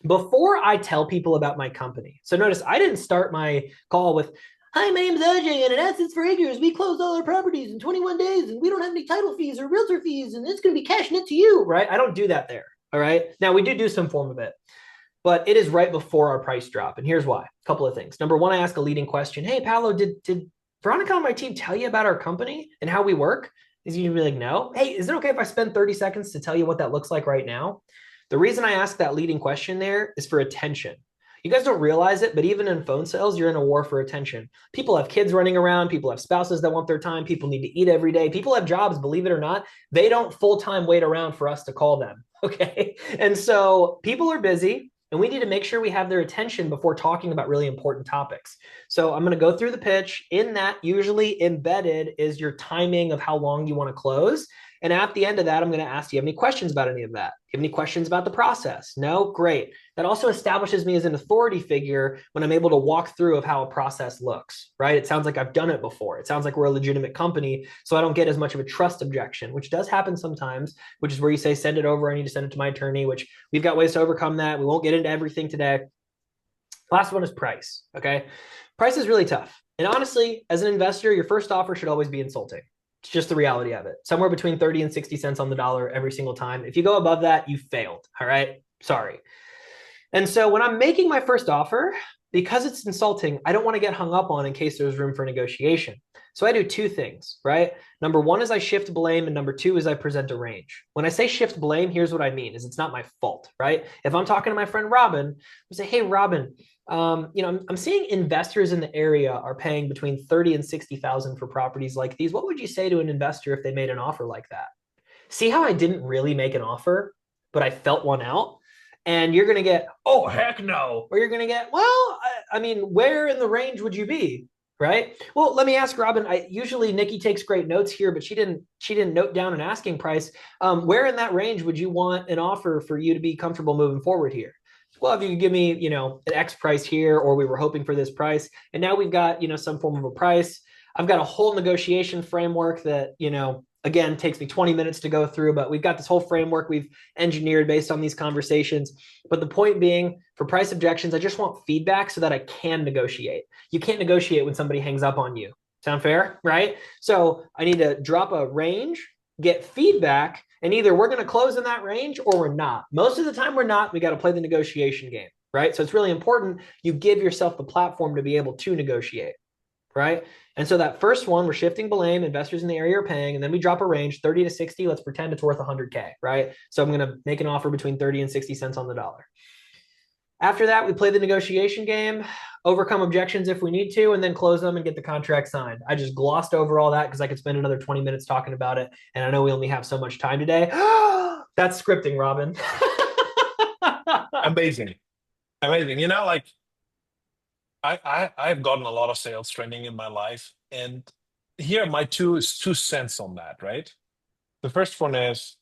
before I tell people about my company. So notice I didn't start my call with, hi, my name is Ajay, and at Assets for Acres, we closed all our properties in 21 days, and we don't have any title fees or realtor fees, and it's going to be cash net to you, right? I don't do that there, all right? Now, we do some form of it. but it is right before our price drop. And here's why. A couple of things. Number one, I ask a leading question. Hey, Paolo, did Veronica on my team tell you about our company and how we work? Is you be like, no. Hey, is it okay if I spend 30 seconds to tell you what that looks like right now? The reason I ask that leading question there is for attention. You guys don't realize it, but even in phone sales, you're in a war for attention. People have kids running around. People have spouses that want their time. People need to eat every day. People have jobs, believe it or not. They don't full time wait around for us to call them. Okay. And so people are busy and we need to make sure we have their attention before talking about really important topics. So I'm going to go through the pitch. In that, usually embedded is your timing of how long you want to close. And at the end of that, I'm going to ask, do you have any questions about any of that? Do you have any questions about the process? No? Great. That also establishes me as an authority figure when I'm able to walk through of how a process looks, right? It sounds like I've done it before. It sounds like we're a legitimate company, so I don't get as much of a trust objection, which does happen sometimes, which is where you say, send it over. I need to send it to my attorney, which we've got ways to overcome that. We won't get into everything today. Last one is price, okay? Price is really tough. And honestly, as an investor, your first offer should always be insulting. It's just the reality of it. Somewhere between 30 and 60 cents on the dollar every single time. If you go above that, you failed. All right. Sorry. And so when I'm making my first offer, because it's insulting, I don't want to get hung up on in case there's room for negotiation. So I do two things, right? Number one is I shift blame, and number two is I present a range. When I say shift blame, here's what I mean: is it's not my fault, right? If I'm talking to my friend Robin, I say, "Hey, Robin, I'm seeing investors in the area are paying between 30 and 60,000 for properties like these. What would you say to an investor if they made an offer like that?" See how I didn't really make an offer, but I felt one out? And you're going to get, oh, heck no. Or you're going to get, well, I mean, where in the range would you be? Right. Well, let me ask Robin. I usually Nikki takes great notes here, but she didn't note down an asking price. Where in that range would you want an offer for you to be comfortable moving forward here? Well, if you could give me, an X price here, or we were hoping for this price, and now we've got, some form of a price. I've got a whole negotiation framework that, again, takes me 20 minutes to go through, but we've got this whole framework we've engineered based on these conversations. But the point being, for price objections, I just want feedback so that I can negotiate. You can't negotiate when somebody hangs up on you. Sound fair? Right? So I need to drop a range, get feedback, and either we're going to close in that range or we're not. Most of the time, we're not. We got to play the negotiation game. Right? So it's really important you give yourself the platform to be able to negotiate. Right? And so that first one, we're shifting blame, investors in the area are paying, and then we drop a range 30 to 60. Let's pretend it's worth 100K, right? So I'm going to make an offer between 30 and 60 cents on the dollar. After that, we play the negotiation game, overcome objections if we need to, and then close them and get the contract signed. I just glossed over all that because I could spend another 20 minutes talking about it. And I know we only have so much time today. That's scripting, Robin. Amazing. Amazing. Like I've gotten a lot of sales training in my life, and here are my two cents on that, right? The first one is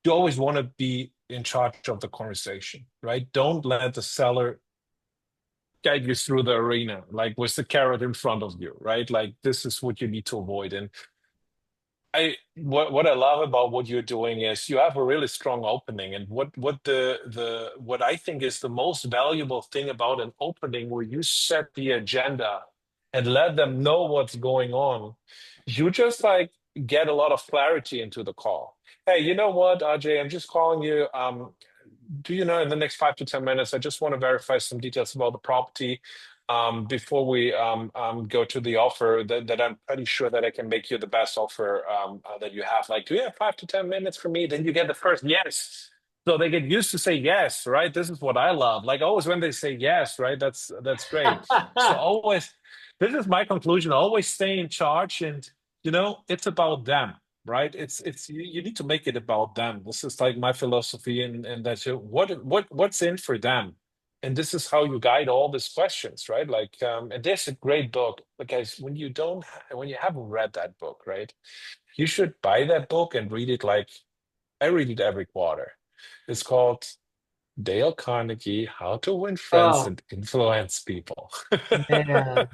you always want to be in charge of the conversation, right? Don't let the seller guide you through the arena, like with the carrot in front of you, right? Like this is what you need to avoid. And what I love about what you're doing is you have a really strong opening. And what I think is the most valuable thing about an opening where you set the agenda and let them know what's going on, you just like get a lot of clarity into the call. Hey, you know what, Ajay, I'm just calling you. Do you know in the next 5 to 10 minutes, I just want to verify some details about the property before we go to the offer that I'm pretty sure that I can make you the best offer that you have. Like, do you have 5 to 10 minutes for me? Then you get the first yes. So they get used to say yes, right? This is what I love. Like always when they say yes, right? That's great. So always, this is my conclusion. Always stay in charge, and it's about them, right? It's you need to make it about them. This is like my philosophy, and that what's in for them, and this is how you guide all these questions, right? Like, and there's a great book, but guys, when you haven't read that book, right, you should buy that book and read it. Like I read it every quarter. It's called Dale Carnegie, How to Win Friends Oh, and Influence People. man.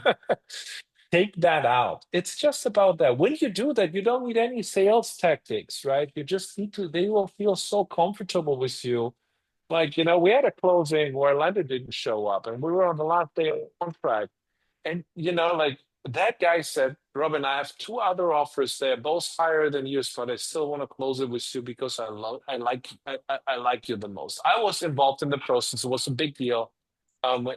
Take that out. It's just about that. When you do that, you don't need any sales tactics, right? You just need to, they will feel so comfortable with you. Like, we had a closing where lender didn't show up and we were on the last day of the contract. And, like that guy said, Robin, I have two other offers. They're both higher than yours, but I still want to close it with you because I like you the most. I was involved in the process. It was a big deal.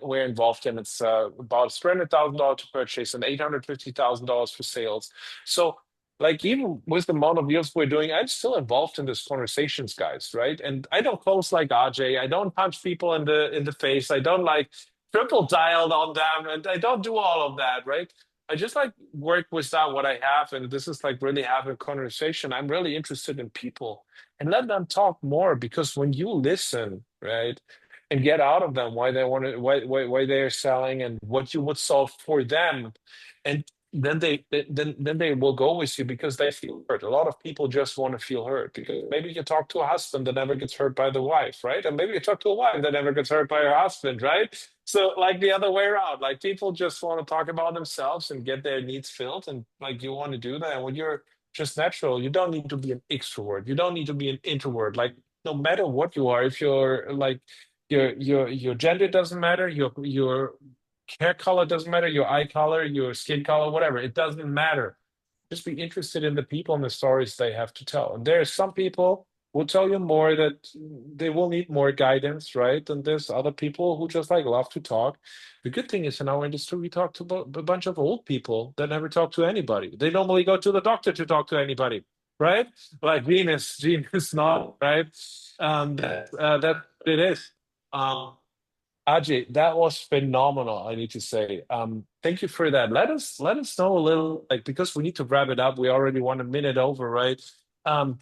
We're involved in it's about $300,000 to purchase and $850,000 for sales. So, like, even with the amount of deals we're doing, I'm still involved in these conversations, guys, right? And I don't close like Ajay. I don't punch people in the face. I don't like triple dialed on them, and I don't do all of that, right? I just like work with that what I have, and this is like really having a conversation. I'm really interested in people and let them talk more because when you listen, right, and get out of them why they want to, why they're selling and what you would solve for them, and then they will go with you because they feel hurt. A lot of people just want to feel hurt because maybe you talk to a husband that never gets hurt by the wife, right? And maybe you talk to a wife that never gets hurt by her husband, right? So like the other way around, like people just want to talk about themselves and get their needs filled, and like you want to do that. And when you're just natural, you don't need to be an extrovert. You don't need to be an introvert. Like no matter what you are, if you're like your gender doesn't matter, your hair color doesn't matter, your eye color, your skin color, whatever, it doesn't matter. Just be interested in the people and the stories they have to tell. And there's some people will tell you more that they will need more guidance, right? And there's other people who just like love to talk. The good thing is in our industry, we talk to a bunch of old people that never talk to anybody. They normally go to the doctor to talk to anybody, right? Like Venus not, right? That it is. Um, Ajay, that was phenomenal, I need to say. Thank you for that. Let us know a little, like because we need to wrap it up. We already want a minute over, right? Um,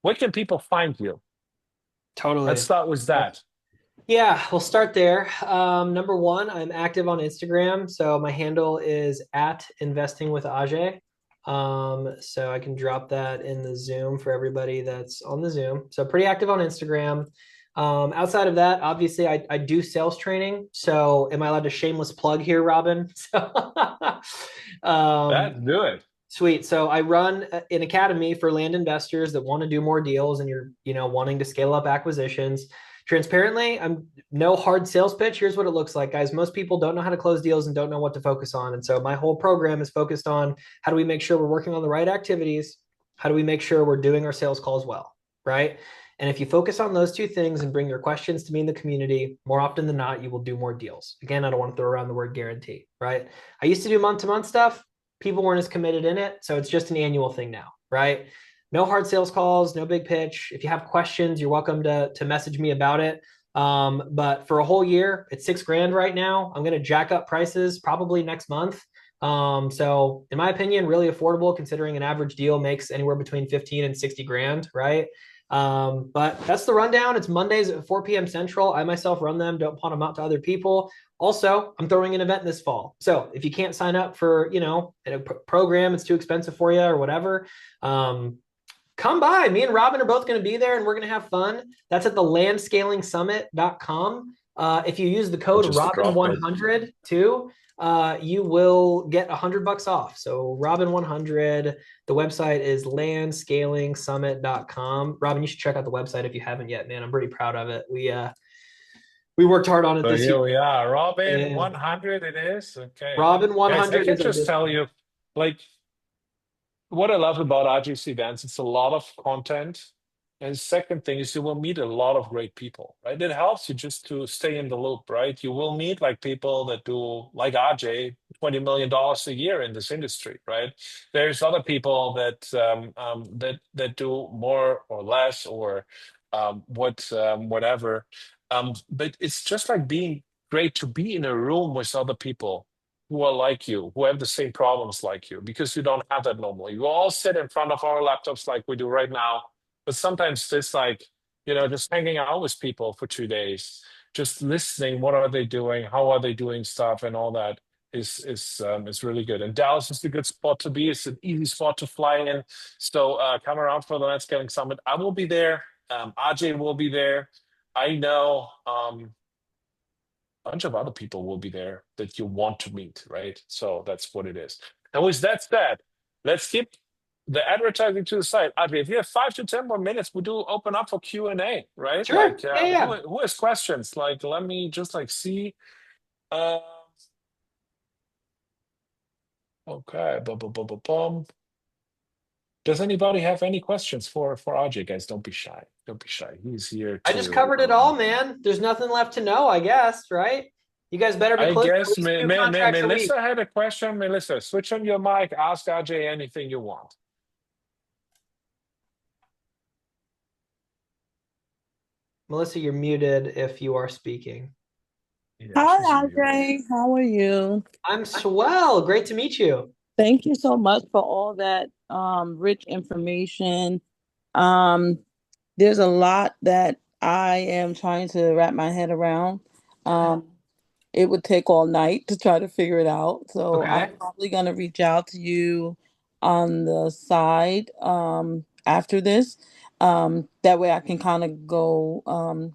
where can people find you? Let's Totally. start with that. Yeah, we'll start there. Number one, I'm active on Instagram. So my handle is at investing with Ajay. So I can drop that in the Zoom for everybody that's on the Zoom. So pretty active on Instagram. Outside of that, obviously I do sales training. So am I allowed to shameless plug here, Robin? So, Let's do it. sweet. So I run an academy for land investors that want to do more deals and you're wanting to scale up acquisitions. Transparently, I'm no hard sales pitch. Here's what it looks like, guys. Most people don't know how to close deals and don't know what to focus on. And so my whole program is focused on how do we make sure we're working on the right activities? How do we make sure we're doing our sales calls well? Right. And if you focus on those two things and bring your questions to me in the community, more often than not, you will do more deals. Again, I don't want to throw around the word guarantee, right? I used to do month to month stuff. People weren't as committed in it. So it's just an annual thing now, right? No hard sales calls, no big pitch. If you have questions, you're welcome to message me about it. But for a whole year, it's 6 grand right now. I'm going to jack up prices probably next month. So in my opinion, really affordable considering an average deal makes anywhere between 15 and 60 grand, right? But that's the rundown. It's Mondays at 4 p.m. Central. I myself run them, don't pawn them out to other people. Also, I'm throwing an event this fall. So if you can't sign up for, a program, it's too expensive for you or whatever, come by. Me and Robin are both going to be there and we're going to have fun. That's at the landscalingsummit.com. If you use the I code just dropped it. Robin100 too, you will get $100 off. So Robin100, the website is landscalingsummit.com. Robin, you should check out the website if you haven't yet, man. I'm pretty proud of it. We worked hard on it So this year. here we are. Robin Yeah. 100 it is. Okay. Robin Guys, I 100 can is our just tell discount. you, like, what I love about RGC events, it's a lot of content. And second thing is you will meet a lot of great people, right? It helps you just to stay in the loop, right? You will meet like people that do like Ajay, $20 million a year in this industry, right? There's other people that do more or less or whatever. But it's just like being great to be in a room with other people who are like you, who have the same problems like you, because you don't have that normally. You all sit in front of our laptops like we do right now, but sometimes it's like, just hanging out with people for 2 days, just listening, what are they doing, how are they doing stuff, and all that is really good. And Dallas is a good spot to be. It's an easy spot to fly in. So come around for the Landscaping Summit. I will be there. Ajay will be there. I know. Bunch of other people will be there that you want to meet, right? So that's what it is. And with that said, let's keep the advertising to the side. Adri, if you have 5 to 10 more minutes, we do open up for Q&A, right? Sure. Like, Yeah, yeah. who has questions? Like, let me just like see. Uh, Okay. Bum, bum, bum, bum, bum. Does anybody have any questions for Ajay, guys? Don't be shy. Don't be shy. He's here I just to. covered it all, man. There's nothing left to know, I guess, right? You guys better be I closing at guess least two contracts a week. Melissa had a question. Melissa, switch on your mic. Ask Ajay anything you want. Melissa, you're muted if you are speaking. Yeah, Hi, she's muted. Ajay. How are you? I'm swell. Great to meet you. Thank you so much for all that rich information. Um, there's a lot that I am trying to wrap my head around. Um, it would take all night to try to figure it out. So I'm Okay. probably going to reach out to you on the side after this. That way I can kind of go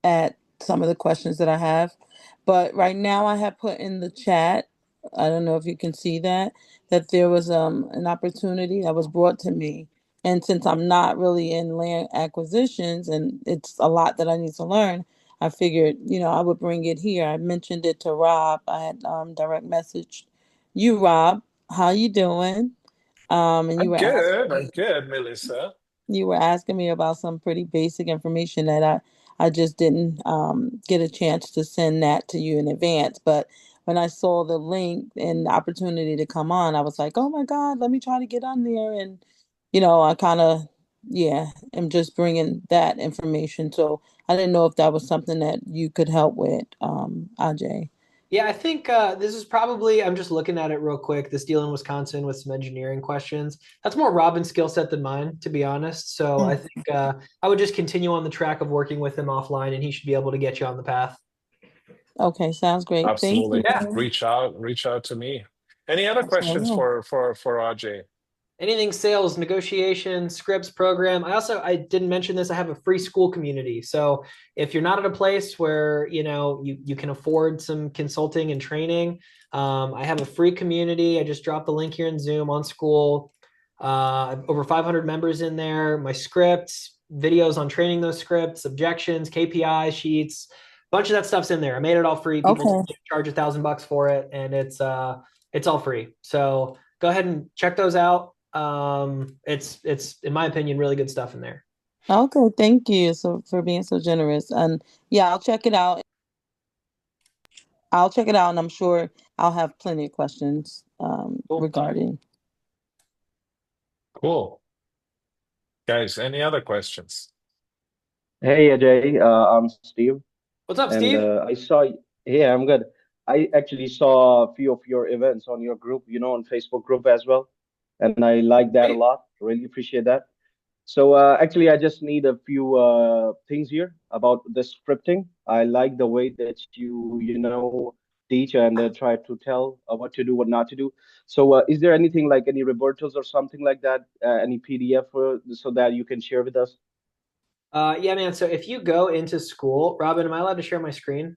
at some of the questions that I have. But right now, I have put in the chat. I don't know if you can see that there was an opportunity that was brought to me, and since I'm not really in land acquisitions, and it's a lot that I need to learn, I figured I would bring it here. I mentioned it to Rob. I had direct messaged you, Rob. How you doing? And you I'm were good. asking I'm me good, Melissa. about some pretty basic information that I just didn't get a chance to send that to you in advance. But when I saw the link and the opportunity to come on, I was like, oh my God, let me try to get on there. And, I kind of, yeah, am just bringing that information. So I didn't know if that was something that you could help with, Ajay. Yeah, I think this is probably, I'm just looking at it real quick. This deal in Wisconsin with some engineering questions. That's more Robin's skill set than mine, to be honest. So I Mm. think I would just continue on the track of working with him offline and he should be able to get you on the path. Okay, sounds great. Thank Absolutely. Yeah. you. Reach out to me. Any other Yes, I questions will. for Ajay? Anything sales, negotiation, scripts, program. I didn't mention this. I have a free school community. So if you're not at a place where you can afford some consulting and training, I have a free community. I just dropped the link here in Zoom on school. Over 500 members in there. My scripts, videos on training those scripts, objections, KPI sheets, a bunch of that stuff's in there. I made it all free. People Okay. charge $1,000 for it, and it's all free. So go ahead and check those out. It's in my opinion really good stuff in there. Okay, thank you so for being so generous. And yeah, I'll check it out. I'll check it out, and I'm sure I'll have plenty of questions Cool. regarding. Cool. Guys, any other questions? Hey Ajay, I'm Steve, What's up, and Steve? I saw. Yeah, I'm good. I actually saw a few of your events on your group, on Facebook group as well, and I like that a Great. lot. Really appreciate that. So actually, I just need a few things here about the scripting. I like the way that you teach and try to tell what to do, what not to do. So is there anything like any Robertos or something like that, any PDF so that you can share with us? Yeah, man. So if you go into school, Robin, am I allowed to share my screen?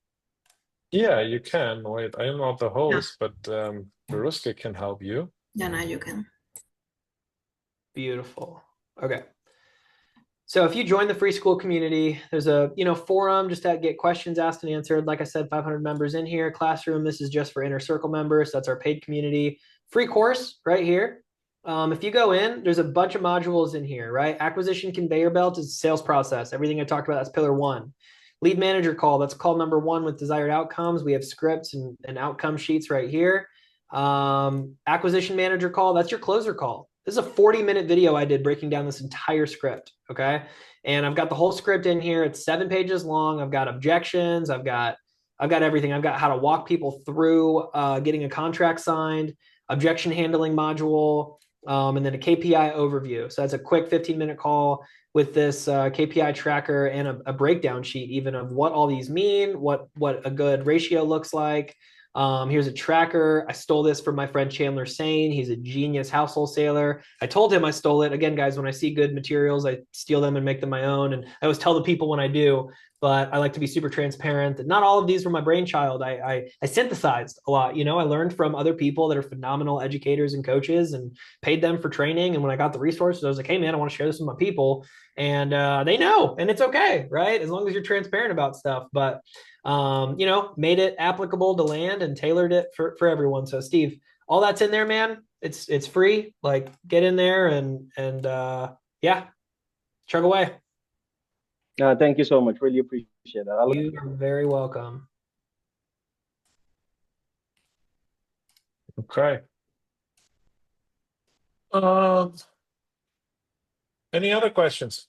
Yeah, you can. Wait, I am not the Yeah, host, but Veruska can help you. yeah, now you can. Beautiful. Okay. So if you join the free school community, there's a forum just to get questions asked and answered. Like I said, 500 members in here. Classroom, this is just for inner circle members. That's our paid community. Free course right here. If you go in, there's a bunch of modules in here, right? Acquisition conveyor belt is sales process. Everything I talked about, that's pillar one. Lead manager call, that's call number one with desired outcomes. We have scripts and outcome sheets right here. Acquisition manager call, that's your closer call. This is a 40-minute video I did breaking down this entire script. Okay. And I've got the whole script in here. It's 7 pages long. I've got objections. I've got everything. I've got how to walk people through getting a contract signed, objection handling module, and then a KPI overview. So that's a quick 15-minute call with this KPI tracker and a breakdown sheet even of what all these mean, what a good ratio looks like. Here's a tracker. I stole this from my friend Chandler Sane. He's a genius house wholesaler. I told him I stole it. Again, guys, when I see good materials, I steal them and make them my own. And I always tell the people when I do, but I like to be super transparent that not all of these were my brainchild. I synthesized a lot. I learned from other people that are phenomenal educators and coaches and paid them for training. And when I got the resources, I was like, hey, man, I want to share this with my people. And they know, and it's okay, right? As long as you're transparent about stuff. But made it applicable to land and tailored it for everyone. So, Steve, all that's in there, man. It's free. Like get in there and yeah, chug away. Thank you so much. Really appreciate that. I'll You are very welcome. Okay. Um, any other questions?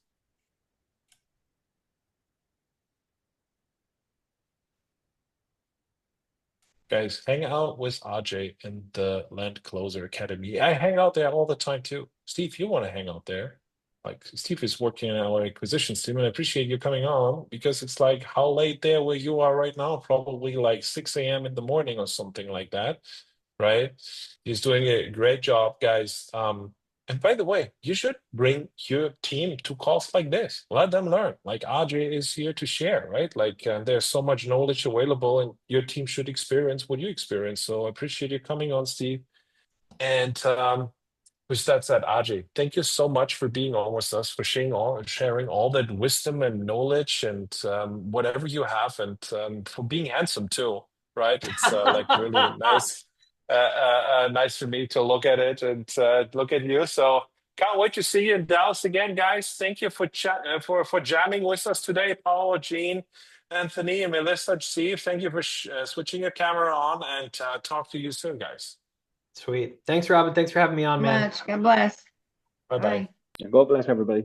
Guys, hang out with Ajay in the Land Closer Academy. I hang out there all the time too. Steve, you want to hang out there? Like Steve is working in our acquisitions team, and I appreciate you coming on because it's like how late there where you are right now? Probably like 6 a.m. in the morning or something like that, right? He's doing a great job, guys. And by the way, you should bring your team to calls like this. Let them learn. Like Audrey is here to share, right? Like there's so much knowledge available, and your team should experience what you experience. So I appreciate you coming on, Steve. And with that said, Ajay, thank you so much for being on with us, for sharing all that wisdom and knowledge and whatever you have, and for being handsome too, right? It's like really nice, nice for me to look at it and look at you. So can't wait to see you in Dallas again, guys. Thank you for for jamming with us today, Paolo, Gene, Anthony, and Melissa. Steve, thank you for switching your camera on, and talk to you soon, guys. Sweet. Thanks, Robin. Thanks for having me on, man. Much. God bless. Bye bye. Bye. God bless everybody.